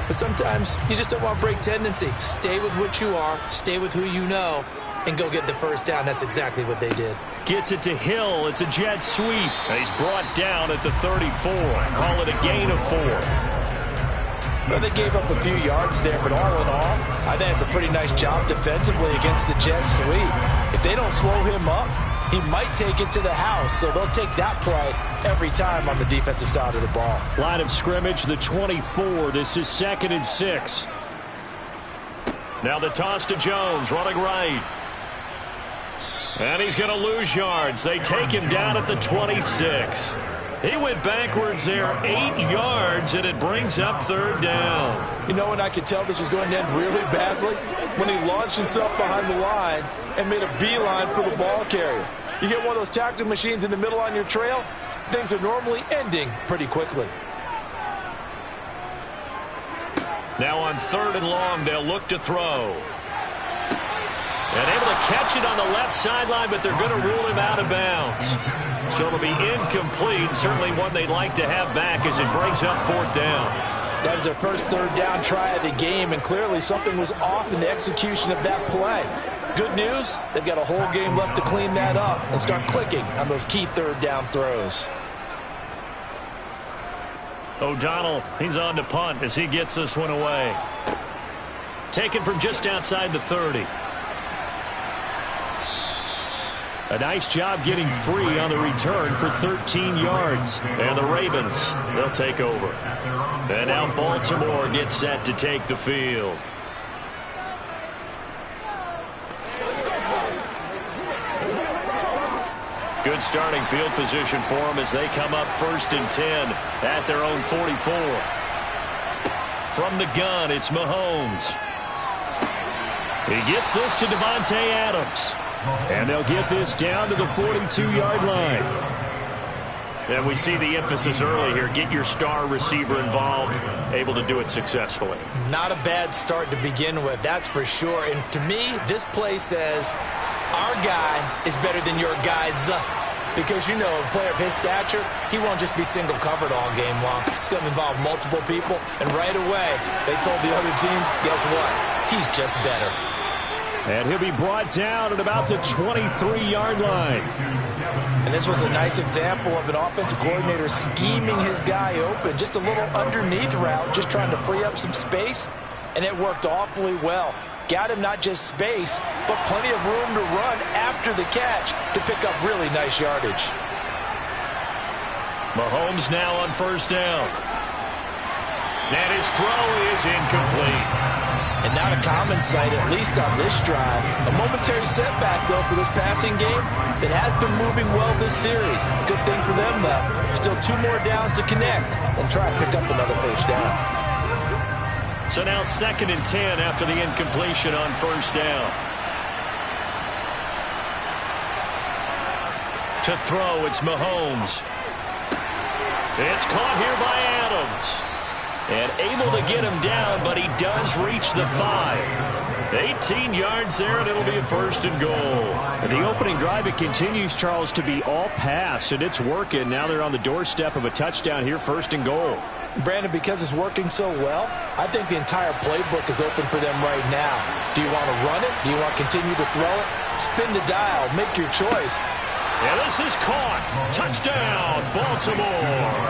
But sometimes you just don't want break tendency. Stay with what you are, stay with who you know, and go get the first down. That's exactly what they did. Gets it to Hill. It's a jet sweep. And he's brought down at the 34. Call it a gain of 4. Well, they gave up a few yards there, but all in all, I think it's a pretty nice job defensively against the jet sweep. If they don't slow him up, he might take it to the house, so they'll take that play every time on the defensive side of the ball. Line of scrimmage, the 24. This is 2nd and 6. Now the toss to Jones, running right. And he's going to lose yards. They take him down at the 26. He went backwards there 8 yards, and it brings up 3rd down. You know when I could tell this was going to end really badly? When he launched himself behind the line and made a beeline for the ball carrier. You get one of those tackling machines in the middle on your trail, things are normally ending pretty quickly. Now on 3rd and long, they'll look to throw. And able to catch it on the left sideline, but they're going to rule him out of bounds. So it'll be incomplete. Certainly one they'd like to have back as it brings up 4th down. That was their first 3rd down try of the game, and clearly something was off in the execution of that play. Good news, they've got a whole game left to clean that up and start clicking on those key 3rd down throws. O'Donnell, he's on to punt as he gets this one away. Taken from just outside the 30. A nice job getting free on the return for 13 yards. And the Ravens, they'll take over. And now Baltimore gets set to take the field. Good starting field position for them as they come up 1st and 10 at their own 44. From the gun, it's Mahomes. He gets this to Davante Adams. And they'll get this down to the 42-yard line. And we see the emphasis early here. Get your star receiver involved, able to do it successfully. Not a bad start to begin with, that's for sure. And to me, this play says our guy is better than your guys. Because, you know, a player of his stature, he won't just be single covered all game long. It's going to involve multiple people. And right away, they told the other team, guess what? He's just better. And he'll be brought down at about the 23-yard line. And this was a nice example of an offensive coordinator scheming his guy open. Just a little underneath route, just trying to free up some space. And it worked awfully well. Got him not just space, but plenty of room to run after the catch to pick up really nice yardage. Mahomes now on 1st down. And his throw is incomplete. And not a common sight, at least on this drive. A momentary setback, though, for this passing game that has been moving well this series. Good thing for them, though. Still 2 more downs to connect and try to pick up another 1st down. So now 2nd and 10 after the incompletion on 1st down. To throw, it's Mahomes. It's caught here by Adams. And able to get him down, but he does reach the 5. 18 yards there, and it'll be a 1st and goal. And the opening drive, it continues, Charles, to be all pass, and it's working. Now they're on the doorstep of a touchdown here, 1st and goal. Brandon, because it's working so well, I think the entire playbook is open for them right now. Do you want to run it? Do you want to continue to throw it? Spin the dial. Make your choice. And this is caught. Touchdown, Baltimore.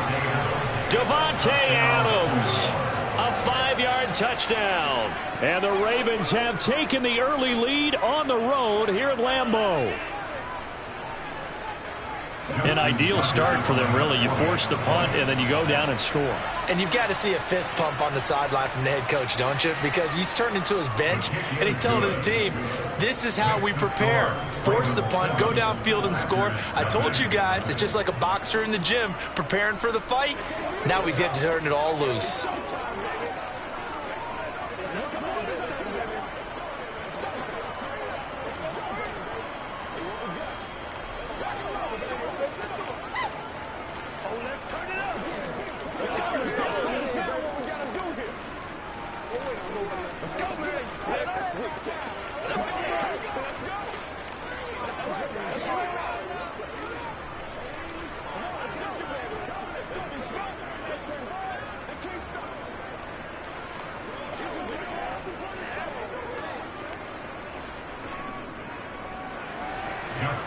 Davante Adams. A 5-yard touchdown. And the Ravens have taken the early lead on the road here at Lambeau. An ideal start for them, really. You force the punt, and then you go down and score. And you've got to see a fist pump on the sideline from the head coach, don't you? Because he's turned into his bench, and he's telling his team, this is how we prepare. Force the punt, go downfield and score. I told you guys, it's just like a boxer in the gym preparing for the fight. Now we get to turn it all loose.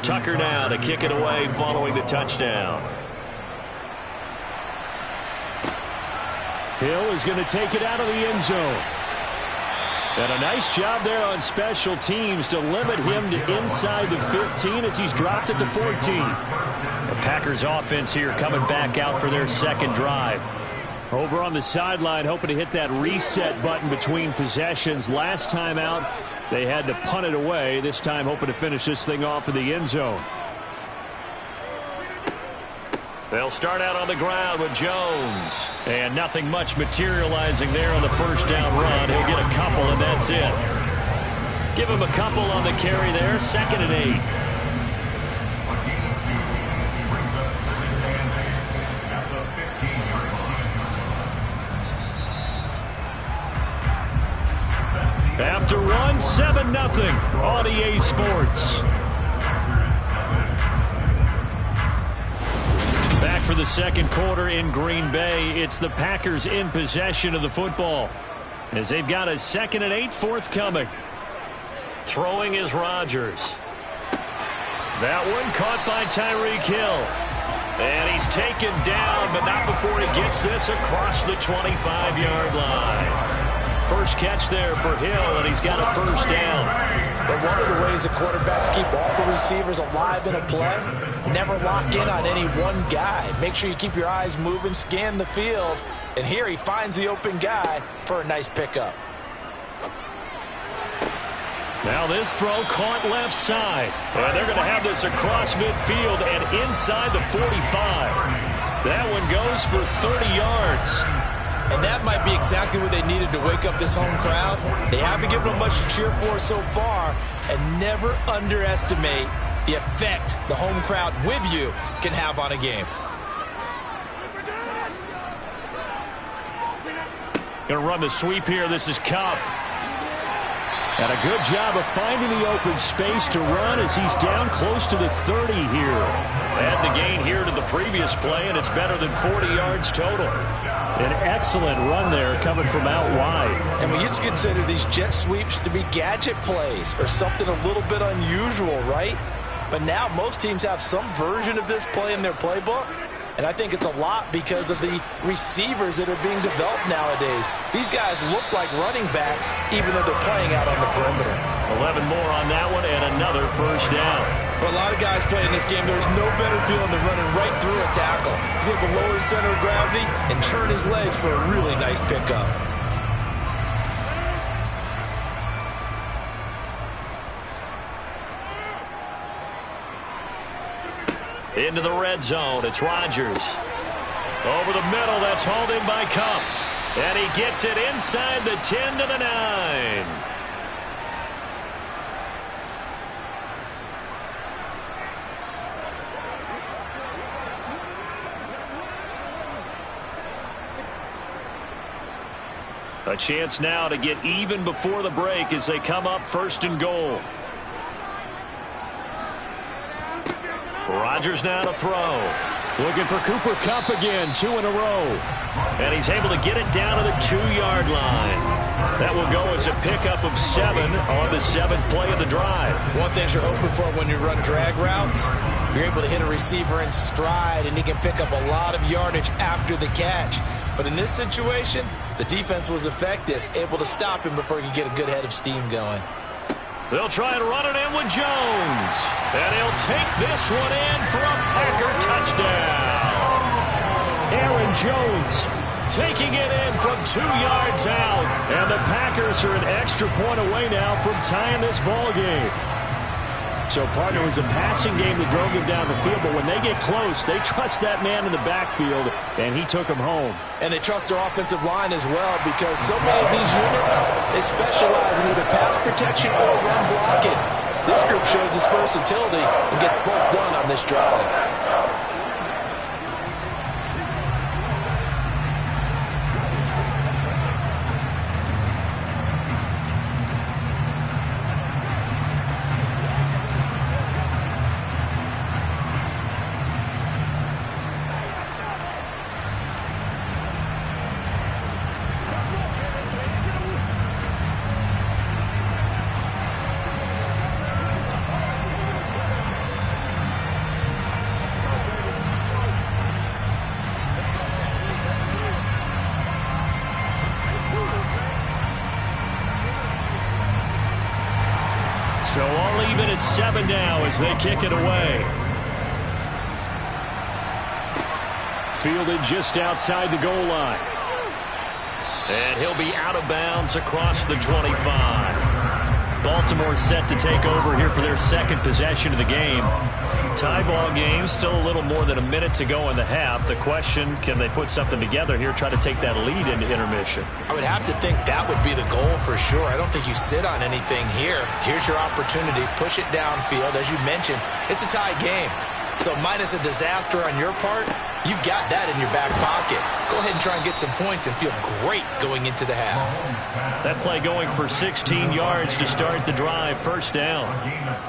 Tucker now to kick it away following the touchdown. Hill is going to take it out of the end zone. And a nice job there on special teams to limit him to inside the 15 as he's dropped at the 14. The Packers offense here coming back out for their second drive. Over on the sideline, hoping to hit that reset button between possessions. Last time out, they had to punt it away. This time hoping to finish this thing off in the end zone. They'll start out on the ground with Jones. And nothing much materializing there on the first down run. He'll get a couple, and that's it. Give him a couple on the carry there. 2nd and 8. After run, 7-0 on EA Sports. Back for the second quarter in Green Bay. It's the Packers in possession of the football as they've got a 2nd and 8 forthcoming. Throwing is Rodgers. That one caught by Tyreek Hill. And he's taken down, but not before he gets this across the 25-yard line. First catch there for Hill, and he's got a first down. But one of the ways the quarterbacks keep all the receivers alive in a play, never lock in on any one guy. Make sure you keep your eyes moving, scan the field. And here he finds the open guy for a nice pickup. Now this throw caught left side. And they're going to have this across midfield and inside the 45. That one goes for 30 yards. And that might be exactly what they needed to wake up this home crowd. They haven't given them much to cheer for so far. And never underestimate the effect the home crowd with you can have on a game. Going to run the sweep here. This is Kupp. And a good job of finding the open space to run as he's down close to the 30 here. Add the gain here to the previous play, and it's better than 40 yards total. An excellent run there coming from out wide. And we used to consider these jet sweeps to be gadget plays or something a little bit unusual, right? But now most teams have some version of this play in their playbook. And I think it's a lot because of the receivers that are being developed nowadays. These guys look like running backs even though they're playing out on the perimeter. 11 more on that one and another first down. For a lot of guys playing this game, there's no better feeling than running right through a tackle. He's able to lower his center of gravity and churn his legs for a really nice pickup. Into the red zone, it's Rodgers. Over the middle, that's hauled in by Kupp. And he gets it inside the 10 to the 9. A chance now to get even before the break as they come up 1st and goal. Rodgers now to throw. Looking for Cooper Kupp again, 2 in a row. And he's able to get it down to the 2-yard line. That will go as a pickup of 7 on the 7th play of the drive. One thing you're hoping for when you run drag routes, you're able to hit a receiver in stride, and he can pick up a lot of yardage after the catch. But in this situation, the defense was effective, able to stop him before he could get a good head of steam going. They'll try and run it in with Jones. And he'll take this one in for a Packer touchdown. Aaron Jones taking it in from 2 yards out. And the Packers are an extra point away now from tying this ball game. So, partner, it was a passing game that drove them down the field, but when they get close, they trust that man in the backfield, and he took them home. And they trust their offensive line as well, because so many of these units, they specialize in either pass protection or run blocking. This group shows its versatility and gets both done on this drive. So all even at 7 now as they kick it away. Fielded just outside the goal line. And he'll be out of bounds across the 25. Baltimore set to take over here for their 2nd possession of the game. Tie ball game, still a little more than a minute to go in the half. The question, can they put something together here, try to take that lead into intermission? I would have to think that would be the goal for sure. I don't think you sit on anything here. Here's your opportunity. Push it downfield. As you mentioned, it's a tie game. So minus a disaster on your part, you've got that in your back pocket. Go ahead and try and get some points and feel great going into the half. That play going for 16 yards to start the drive. 1st down.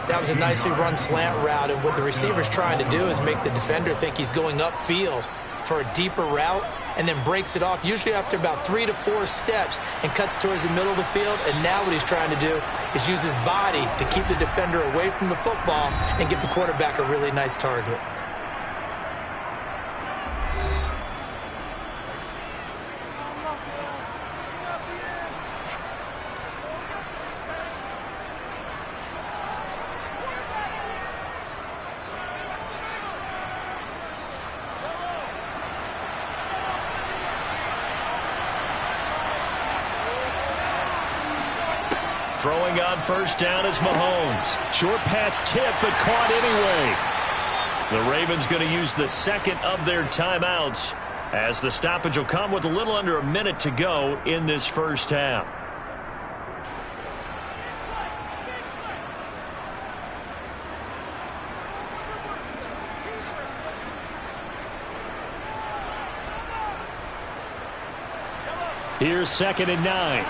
That was a nicely run slant route, and what the receiver's trying to do is make the defender think he's going upfield for a deeper route, and then breaks it off, usually after about 3 to 4 steps, and cuts towards the middle of the field. And now what he's trying to do is use his body to keep the defender away from the football and give the quarterback a really nice target. Throwing on 1st down is Mahomes. Short pass tip, but caught anyway. The Ravens going to use the 2nd of their timeouts as the stoppage will come with a little under a minute to go in this 1st half. Here's 2nd and 9.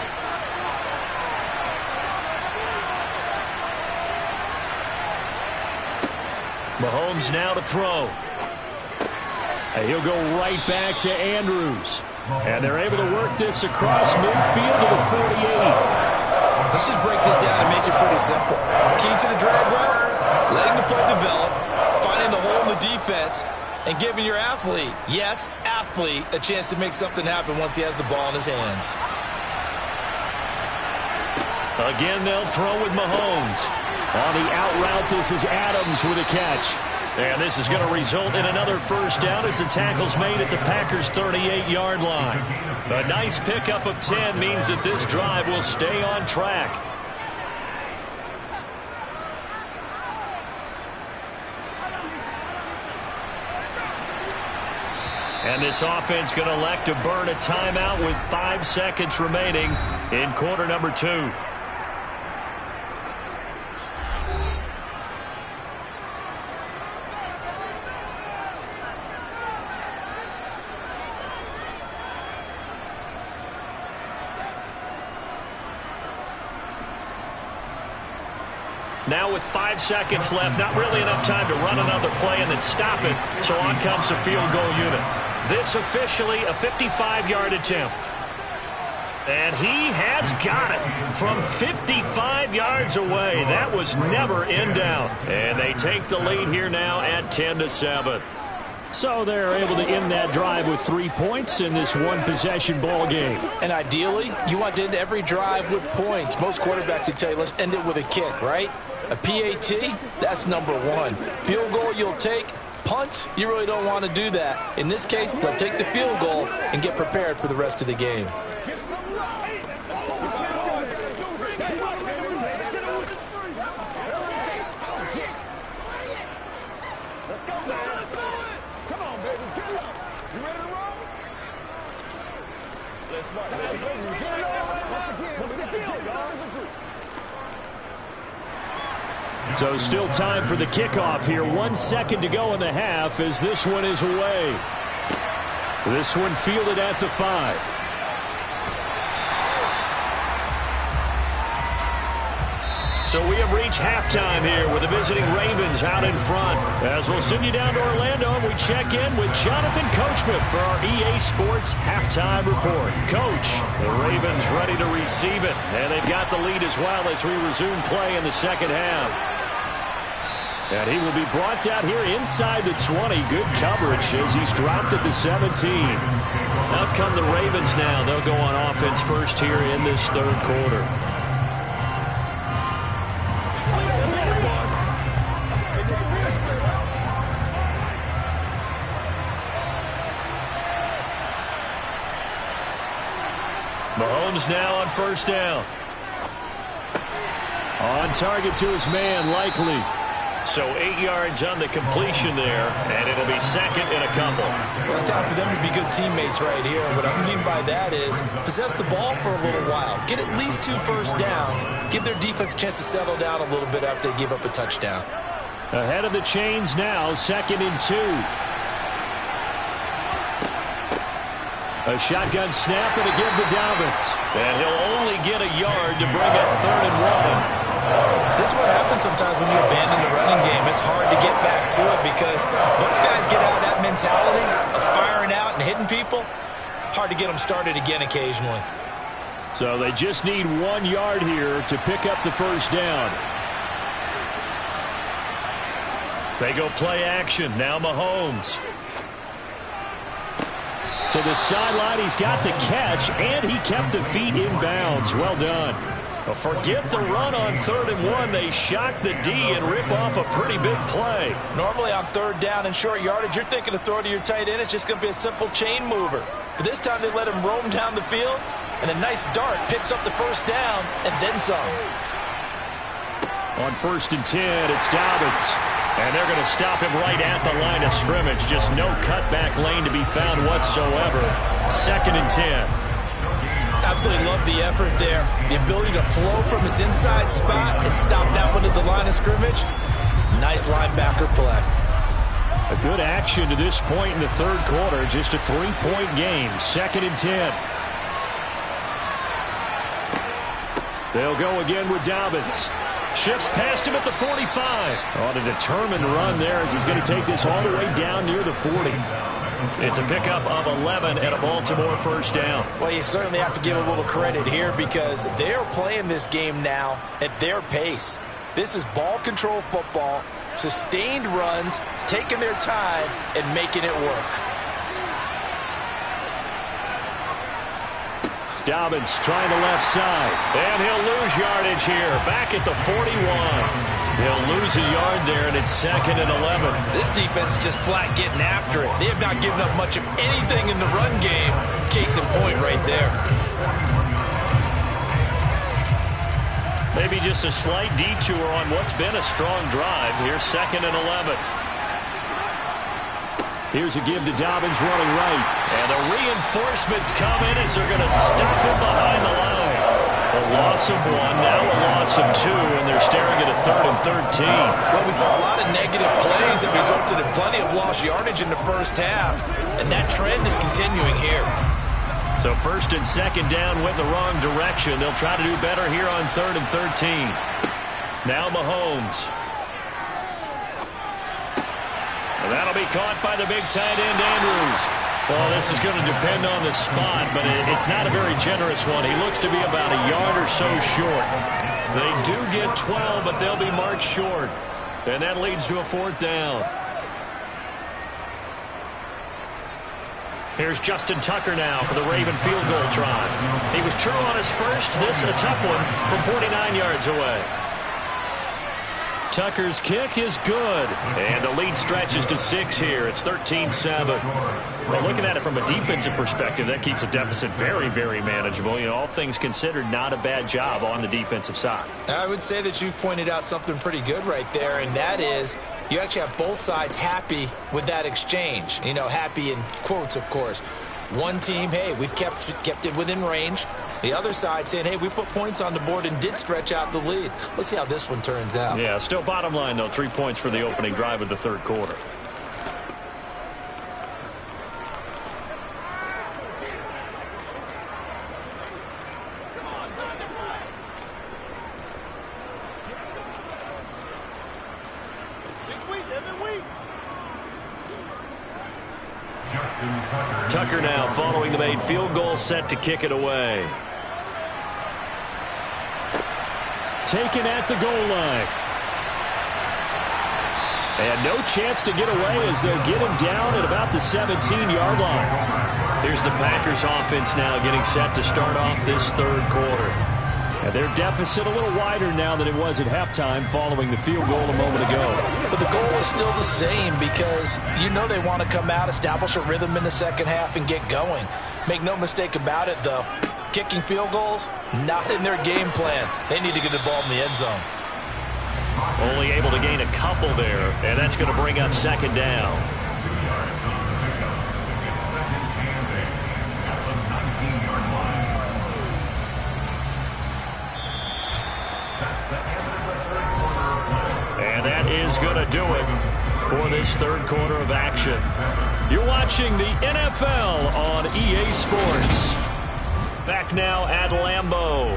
Mahomes now to throw. And he'll go right back to Andrews. And they're able to work this across midfield to the 48. Let's just break this down and make it pretty simple. Key to the drag route, letting the play develop, finding the hole in the defense, and giving your athlete, yes, athlete, a chance to make something happen once he has the ball in his hands. Again, they'll throw with Mahomes. On the out route, this is Adams with a catch. And this is going to result in another 1st down as the tackle's made at the Packers' 38-yard line. A nice pickup of 10 means that this drive will stay on track. And this offense going to elect to burn a timeout with 5 seconds remaining in quarter number 2. Now with 5 seconds left, not really enough time to run another play and then stop it, so on comes the field goal unit. This officially a 55-yard attempt. And he has got it from 55 yards away. That was never in doubt. And they take the lead here now at 10-7. So they're able to end that drive with 3 points in this one-possession ball game. And ideally, you want to end every drive with points. Most quarterbacks would tell you, let's end it with a kick, right? A PAT, that's number one. Field goal you'll take. Punts, you really don't want to do that. In this case, they'll take the field goal and get prepared for the rest of the game. So still time for the kickoff here. 1 second to go in the half as this one is away. This one fielded at the 5. So we have reached halftime here with the visiting Ravens out in front. As we'll send you down to Orlando, we check in with Jonathan Coachman for our EA Sports Halftime Report. Coach, the Ravens ready to receive it, and they've got the lead as well as we resume play in the second half. And he will be brought down here inside the 20. Good coverage as he's dropped at the 17. Out come the Ravens now. They'll go on offense first here in this third quarter. Mahomes now on first down. On target to his man, Likely. So 8 yards on the completion there, and it'll be second and a couple. Well, it's time for them to be good teammates right here. What I mean by that is possess the ball for a little while. Get at least 2 first downs. Give their defense a chance to settle down a little bit after they give up a touchdown. Ahead of the chains now, 2nd and 2. A shotgun snap and a give to Dobbins. And he'll only get a yard to bring up 3rd and 1. This is what happens sometimes when you abandon the running game. It's hard to get back to it because once guys get out of that mentality of firing out and hitting people, hard to get them started again occasionally. So they just need 1 yard here to pick up the first down. They go play action. Now Mahomes. To the sideline, he's got the catch, and he kept the feet in bounds. Well done. Well, forget the run on 3rd and 1. They shock the D and rip off a pretty big play. Normally on 3rd down and short yardage, you're thinking to throw to your tight end. It's just going to be a simple chain mover. But this time they let him roam down the field, and a nice dart picks up the first down and then some. On 1st and 10, it's Dobbins. And they're going to stop him right at the line of scrimmage. Just no cutback lane to be found whatsoever. 2nd and 10. Absolutely love the effort there. The ability to flow from his inside spot and stop that one at the line of scrimmage. Nice linebacker play. A good action to this point in the third quarter. Just a 3-point game. 2nd and 10. They'll go again with Dobbins. Shifts past him at the 45. On a determined run there as he's going to take this all the way down near the 40. It's a pickup of 11 and a Baltimore first down. Well, you certainly have to give a little credit here because they're playing this game now at their pace. This is ball control football, sustained runs, taking their time, and making it work. Dobbins trying the left side. And he'll lose yardage here. Back at the 41. He'll lose a yard there, and it's 2nd and 11. This defense is just flat getting after it. They have not given up much of anything in the run game. Case in point right there. Maybe just a slight detour on what's been a strong drive. Here's 2nd and 11. Here's a give to Dobbins running right. And the reinforcements come in as they're going to stop him behind the line. A loss of 1, now a loss of 2, and they're staring at a 3rd and 13. Well, we saw a lot of negative plays that resulted in plenty of lost yardage in the first half, and that trend is continuing here. So 1st and 2nd down went the wrong direction. They'll try to do better here on 3rd and 13. Now Mahomes. And that'll be caught by the big tight end, Andrews. Well, this is going to depend on the spot, but it's not a very generous one. He looks to be about a yard or so short. They do get 12, but they'll be marked short. And that leads to a 4th down. Here's Justin Tucker now for the Raven field goal try. He was true on his first. This a tough one from 49 yards away. Tucker's kick is good. And the lead stretches to 6 here. It's 13-7. Well, looking at it from a defensive perspective, that keeps the deficit very, very manageable. You know, all things considered, not a bad job on the defensive side. I would say that you've pointed out something pretty good right there, and that is you actually have both sides happy with that exchange. You know, happy in quotes, of course. One team, hey, we've kept it within range. The other side saying, hey, we put points on the board and did stretch out the lead. Let's see how this one turns out. Yeah, still bottom line, though, 3 points for the opening drive of the third quarter. Tucker now following the made field goal, set to kick it away. Taken at the goal line. And no chance to get away as they'll get him down at about the 17-yard line. Here's the Packers offense now getting set to start off this third quarter. And their deficit a little wider now than it was at halftime following the field goal a moment ago. But the goal is still the same because you know they want to come out, establish a rhythm in the second half, and get going. Make no mistake about it, though. Kicking field goals, not in their game plan. They need to get the ball in the end zone. Only able to gain a couple there, and that's going to bring up 2nd down. And that is going to do it for this third quarter of action. You're watching the NFL on EA Sports. Back now at Lambeau.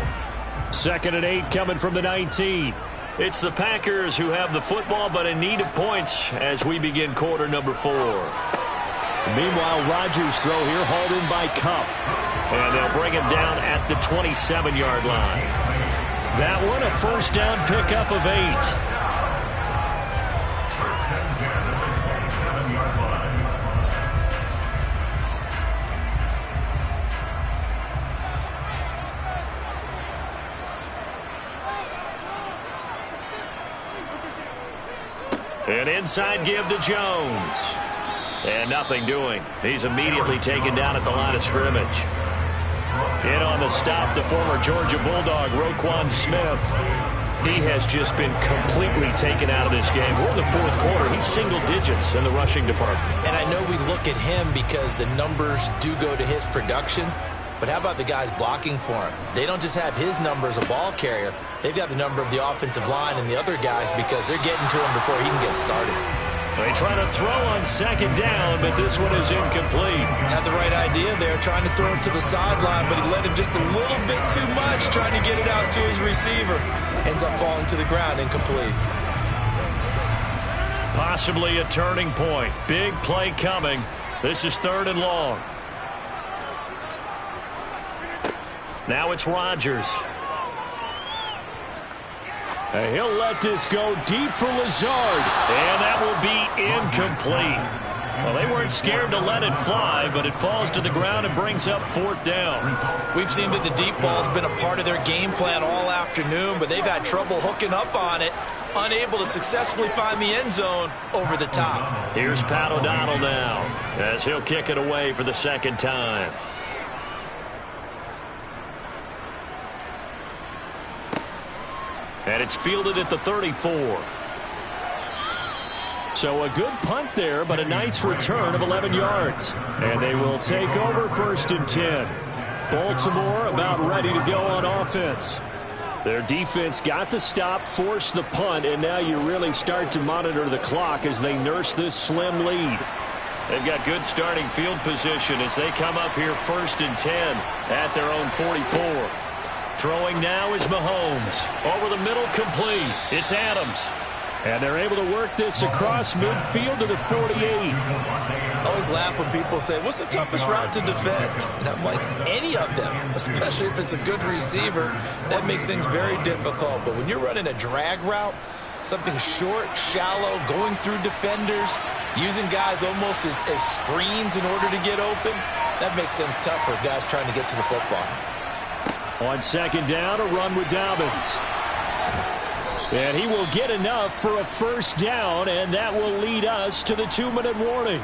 2nd and 8 coming from the 19. It's the Packers who have the football but in need of points as we begin quarter number 4. Meanwhile, Rodgers' throw here hauled in by Kupp. And they'll bring him down at the 27-yard line. That one a first down pickup of 8. An inside give to Jones. And nothing doing. He's immediately taken down at the line of scrimmage. In on the stop, the former Georgia Bulldog, Roquan Smith. He has just been completely taken out of this game. We're in the fourth quarter. He's single digits in the rushing department. And I know we look at him because the numbers do go to his production. But how about the guys blocking for him? They don't just have his number as a ball carrier. They've got the number of the offensive line and the other guys because they're getting to him before he can get started. They try to throw on 2nd down, but this one is incomplete. Had the right idea there, trying to throw it to the sideline, but he let him just a little bit too much, trying to get it out to his receiver. Ends up falling to the ground, incomplete. Possibly a turning point. Big play coming. This is 3rd and long. Now it's Rodgers. And he'll let this go deep for Lazard. And that will be incomplete. Well, they weren't scared to let it fly, but it falls to the ground and brings up 4th down. We've seen that the deep ball's been a part of their game plan all afternoon, but they've had trouble hooking up on it, unable to successfully find the end zone over the top. Here's Pat O'Donnell now as he'll kick it away for the 2nd time. And it's fielded at the 34. So a good punt there, but a nice return of 11 yards. And they will take over 1st and 10. Baltimore about ready to go on offense. Their defense got the stop, forced the punt, and now you really start to monitor the clock as they nurse this slim lead. They've got good starting field position as they come up here 1st and 10 at their own 44. Throwing now is Mahomes. Over the middle, complete. It's Adams. And they're able to work this across midfield to the 48. I always laugh when people say, what's the toughest route to defend? And I'm like, any of them, especially if it's a good receiver. That makes things very difficult. But when you're running a drag route, something short, shallow, going through defenders, using guys almost as screens in order to get open, that makes things tough for guys trying to get to the football. On second down, a run with Dobbins. And he will get enough for a first down, and that will lead us to the 2-minute warning.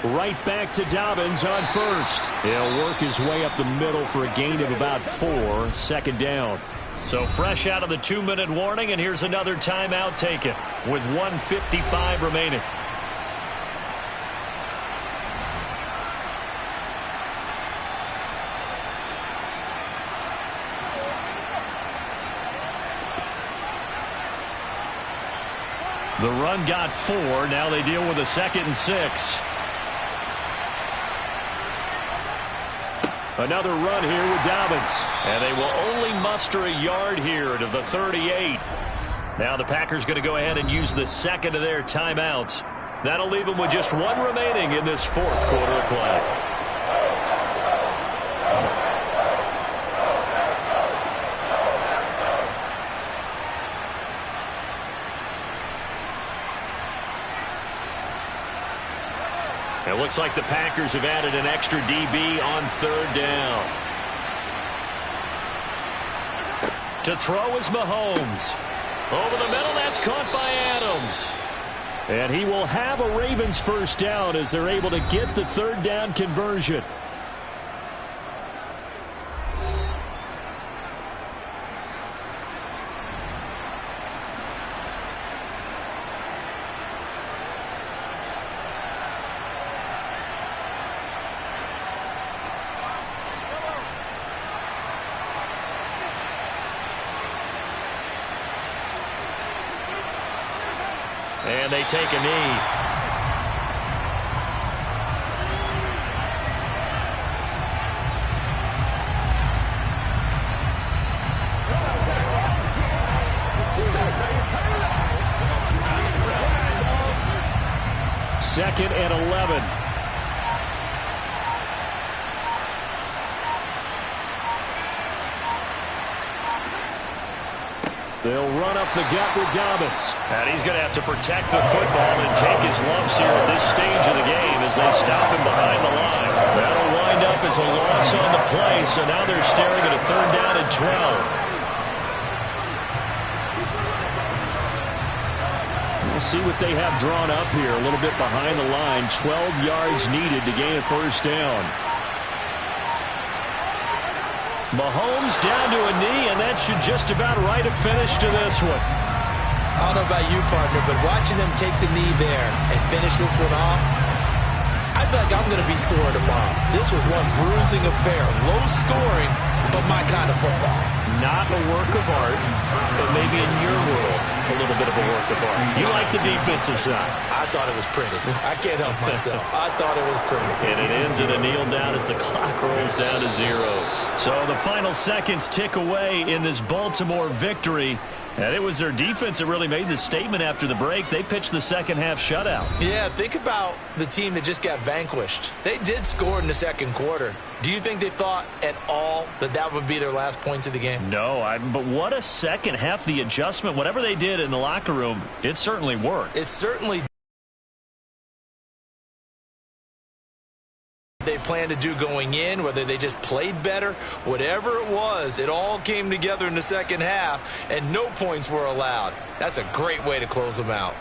Right back to Dobbins on first. He'll work his way up the middle for a gain of about 4. Second down. So fresh out of the 2-minute warning, and here's another timeout taken with 1:55 remaining. The run got 4. Now they deal with a 2nd and 6. Another run here with Dobbins. And they will only muster a yard here to the 38. Now the Packers going to go ahead and use the second of their timeouts. That'll leave them with just 1 remaining in this 4th quarter of play. It looks like the Packers have added an extra DB on 3rd down. To throw is Mahomes. Over the middle, that's caught by Adams. And he will have a Ravens first down as they're able to get the 3rd down conversion. And they take a knee. Second and 11. They'll run up the gut with Dobbins. And he's going to have to protect the football and take his lumps here at this stage of the game as they stop him behind the line. That'll wind up as a loss on the play, so now they're staring at a 3rd down and 12. We'll see what they have drawn up here. A little bit behind the line. 12 yards needed to gain a first down. Mahomes down to a knee, and that should just about write a finish to this one. I don't know about you, partner, but watching them take the knee there and finish this one off, I feel like I'm going to be sore tomorrow. This was one bruising affair. Low scoring, but my kind of football. Not a work of art, but maybe in your world, a little bit of a work of art. You like the defensive side. I thought it was pretty. I can't help myself. I thought it was pretty. And it ends in a kneel down as the clock rolls down to zeros. So the final seconds tick away in this Baltimore victory. And it was their defense that really made the statement after the break. They pitched the second half shutout. Yeah, think about the team that just got vanquished. They did score in the 2nd quarter. Do you think they thought at all that that would be their last points of the game? No, but what a second half. The adjustment, whatever they did in the locker room, it certainly worked. It certainly they planned to do going in, whether they just played better, whatever it was, it all came together in the second half, and no points were allowed. That's a great way to close them out.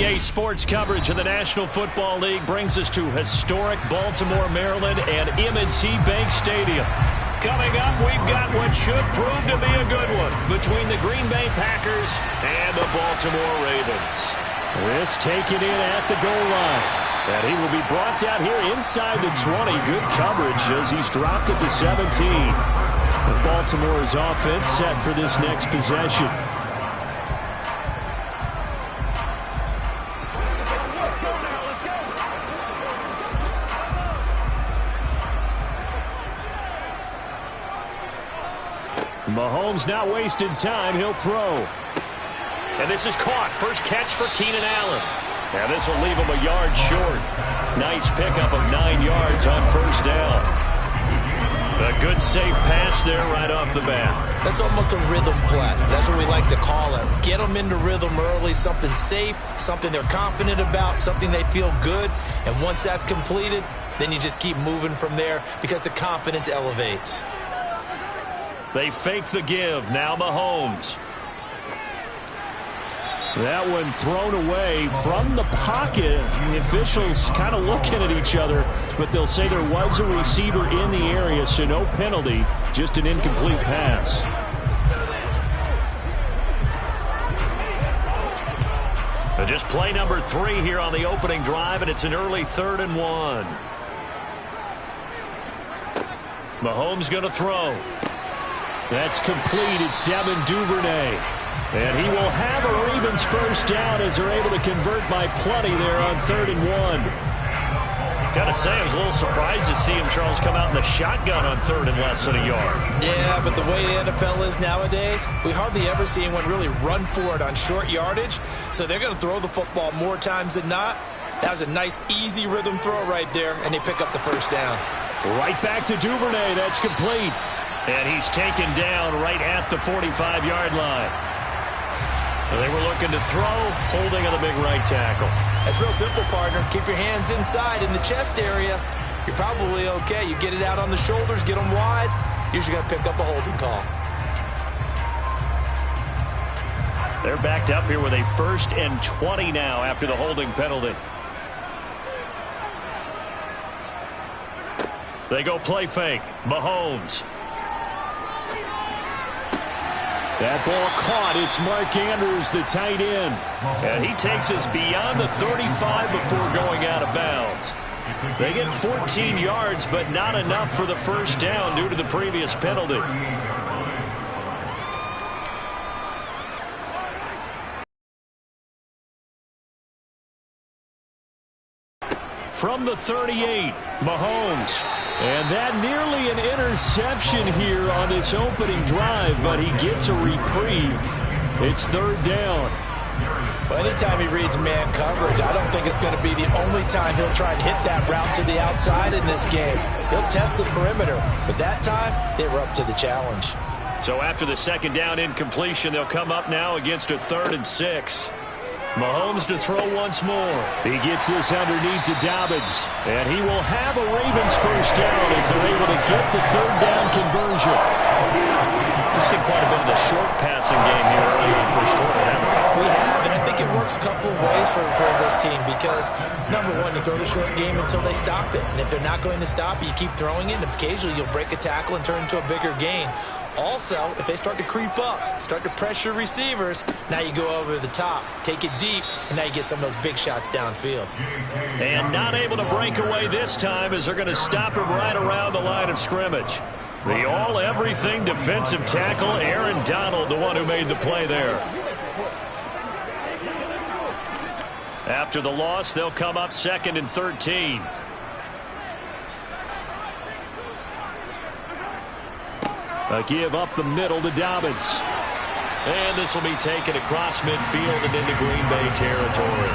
NBA sports coverage of the National Football League brings us to historic Baltimore, Maryland, and M&T Bank Stadium. Coming up, we've got what should prove to be a good one between the Green Bay Packers and the Baltimore Ravens. This taken in at the goal line. And he will be brought down here inside the 20. Good coverage as he's dropped at the 17. And Baltimore's offense set for this next possession. Mahomes not wasting time. He'll throw. And this is caught. First catch for Keenan Allen. And this will leave him a yard short. Nice pickup of 9 yards on first down. A good safe pass there right off the bat. That's almost a rhythm play. That's what we like to call it. Get them into rhythm early, something safe, something they're confident about, something they feel good. And once that's completed, then you just keep moving from there because the confidence elevates. They fake the give. Now Mahomes. That one thrown away from the pocket. The officials kind of looking at each other, but they'll say there was a receiver in the area, so no penalty, just an incomplete pass. Just play number 3 here on the opening drive, and it's an early 3rd and 1. Mahomes going to throw. That's complete. It's Devin Duvernay. And he will have a Ravens first down as they're able to convert by plenty there on 3rd and 1. Gotta say, I was a little surprised to see him, Charles, come out in the shotgun on 3rd and less than a yard. Yeah, but the way the NFL is nowadays, we hardly ever see anyone really run for it on short yardage. So they're going to throw the football more times than not. That was a nice, easy rhythm throw right there, and they pick up the first down. Right back to Duvernay. That's complete. And he's taken down right at the 45-yard line. They were looking to throw, holding on the big right tackle. That's real simple, partner. Keep your hands inside in the chest area. You're probably okay. You get it out on the shoulders, get them wide. Usually going to pick up a holding call. They're backed up here with a 1st and 20 now after the holding penalty. They go play fake. Mahomes. That ball caught. It's Mark Andrews, the tight end. And he takes us beyond the 35 before going out of bounds. They get 14 yards, but not enough for the first down due to the previous penalty. From the 38, Mahomes. And that nearly an interception here on this opening drive, but he gets a reprieve. It's 3rd down. Well, anytime he reads man coverage, I don't think it's going to be the only time he'll try and hit that route to the outside in this game. He'll test the perimeter, but that time they were up to the challenge. So after the 2nd down incompletion, they'll come up now against a 3rd and 6. Mahomes to throw once more. He gets this underneath to Dobbins. And he will have a Ravens first down as they're able to get the 3rd down conversion. We've seen quite a bit of the short passing game here early in the first quarter, haven't we? We have, and I think it works a couple of ways for this team because, number one, you throw the short game until they stop it. And if they're not going to stop it, you keep throwing it, and occasionally you'll break a tackle and turn into a bigger gain. Also, if they start to creep up, start to pressure receivers, now you go over the top, take it deep, and now you get some of those big shots downfield. And not able to break away this time as they're going to stop him right around the line of scrimmage. The all-everything defensive tackle, Aaron Donald, the one who made the play there. After the loss, they'll come up 2nd and 13. A give up the middle to Dobbins. And this will be taken across midfield and into Green Bay territory.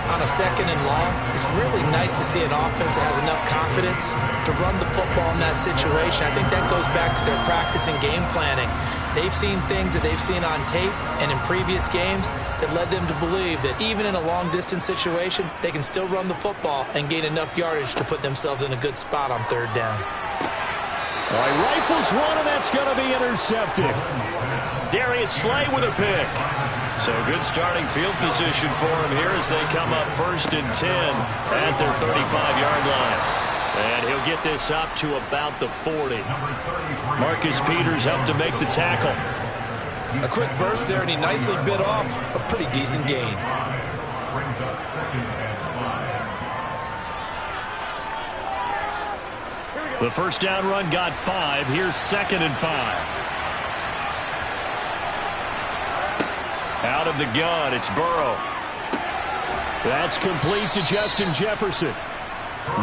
On a 2nd and long, it's really nice to see an offense that has enough confidence to run the football in that situation. I think that goes back to their practice and game planning. They've seen things that they've seen on tape and in previous games that led them to believe that even in a long-distance situation, they can still run the football and gain enough yardage to put themselves in a good spot on 3rd down. All right, rifles one, and that's going to be intercepted. Darius Slay with a pick. So good starting field position for him here as they come up 1st and 10 at their 35-yard line. And he'll get this up to about the 40. Marcus Peters up to make the tackle. A quick burst there, and he nicely bit off a pretty decent gain. The first down run got 5. Here's 2nd and 5. Out of the gun, it's Burrow. That's complete to Justin Jefferson.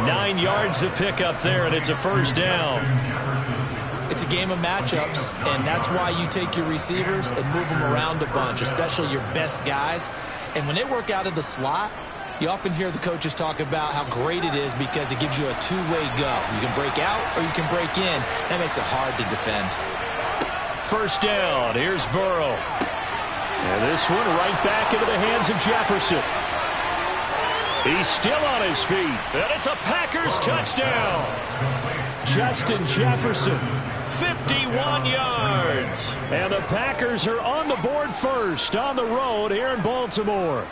9 yards to pick up there, and it's a first down. It's a game of matchups, and that's why you take your receivers and move them around a bunch, especially your best guys. And when they work out of the slot, you often hear the coaches talk about how great it is because it gives you a two-way go. You can break out or you can break in. That makes it hard to defend. First down, here's Burrow. And this one right back into the hands of Jefferson. He's still on his feet. And it's a Packers touchdown. Justin Jefferson, 51 yards. And the Packers are on the board first on the road here in Baltimore.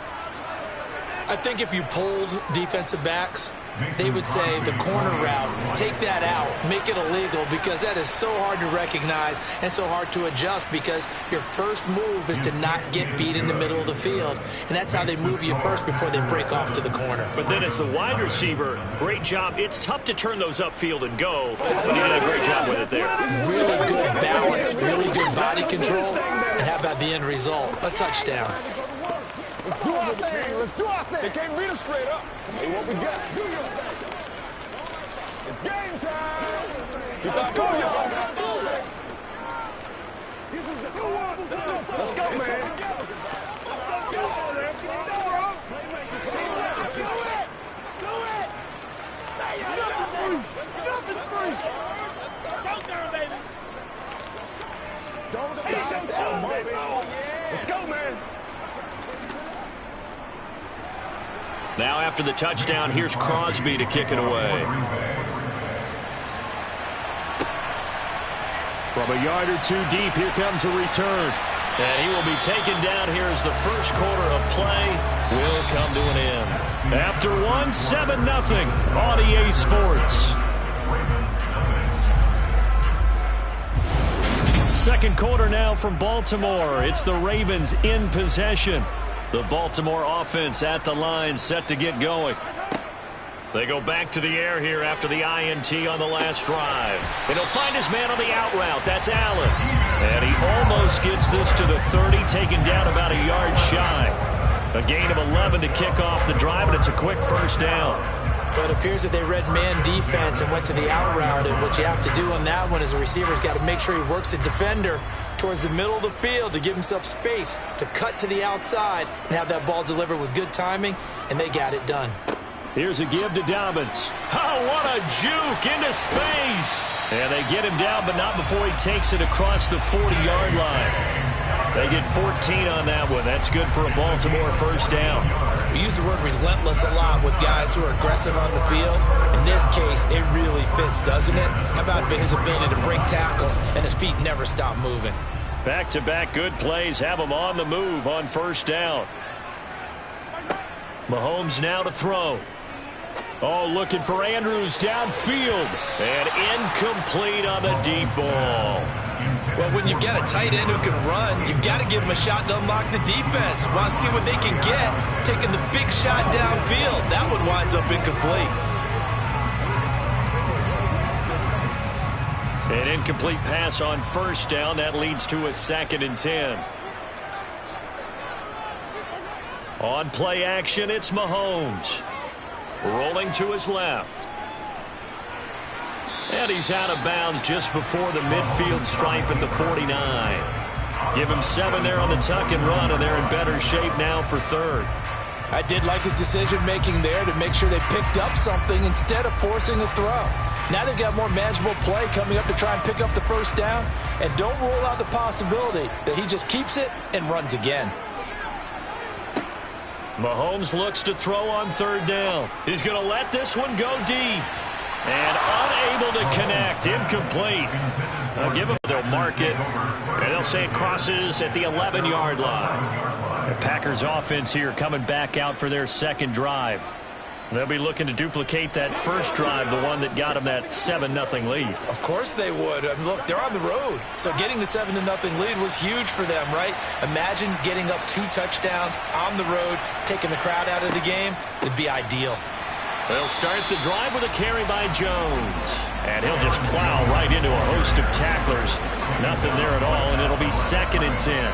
I think if you polled defensive backs, they would say the corner route, take that out, make it illegal, because that is so hard to recognize and so hard to adjust, because your first move is to not get beat in the middle of the field. And that's how they move you first before they break off to the corner. But then as the wide receiver, great job. It's tough to turn those upfield and go, but he did a great job with it there. Really good balance, really good body control, and how about the end result? A touchdown. Let's do our thing. Let's do our thing. They can't beat us straight up. Hey, what we got? Do your thing. It's game time. Let's go, y'all. Let's go, man. Showtime, baby. Don't say showtime, baby. Let's go, man. Now after the touchdown, here's Crosby to kick it away. From a yard or two deep, here comes a return. And he will be taken down here as the first quarter of play will come to an end. After one, 7-0 on EA Sports. Second quarter now from Baltimore. It's the Ravens in possession. The Baltimore offense at the line, set to get going. They go back to the air here after the INT on the last drive. And he'll find his man on the out route. That's Allen. And he almost gets this to the 30, taken down about a yard shy. A gain of 11 to kick off the drive, and it's a quick first down. But it appears that they read man defense and went to the out route. And what you have to do on that one is the receiver's got to make sure he works the defender towards the middle of the field to give himself space to cut to the outside and have that ball delivered with good timing, and they got it done. Here's a give to Dobbins. Oh, what a juke into space. And they get him down, but not before he takes it across the 40-yard line. They get 14 on that one. That's good for a Baltimore first down. We use the word relentless a lot with guys who are aggressive on the field. In this case, it really fits, doesn't it? How about his ability to break tackles and his feet never stop moving? Back-to-back good plays have him on the move on first down. Mahomes now to throw. Oh, looking for Andrews downfield. And incomplete on the deep ball. Well, when you've got a tight end who can run, you've got to give him a shot to unlock the defense. Want to see what they can get, taking the big shot downfield. That one winds up incomplete. An incomplete pass on first down. That leads to a 2nd and 10. On play action, it's Mahomes. Rolling to his left. And he's out of bounds just before the midfield stripe at the 49. Give him 7 there on the tuck and run, and they're in better shape now for third. I did like his decision-making there to make sure they picked up something instead of forcing the throw. Now they've got more manageable play coming up to try and pick up the first down, and don't rule out the possibility that he just keeps it and runs again. Mahomes looks to throw on third down. He's going to let this one go deep. And unable to connect. Incomplete. Give them, they'll mark it. And they'll say it crosses at the 11-yard line. The Packers offense here coming back out for their second drive. They'll be looking to duplicate that first drive, the one that got them that 7-0 lead. Of course they would. I mean, look, they're on the road. So getting the 7-0 lead was huge for them, right? Imagine getting up 2 touchdowns on the road, taking the crowd out of the game. It'd be ideal. They'll start the drive with a carry by Jones. And he'll just plow right into a host of tacklers. Nothing there at all, and it'll be 2nd and 10.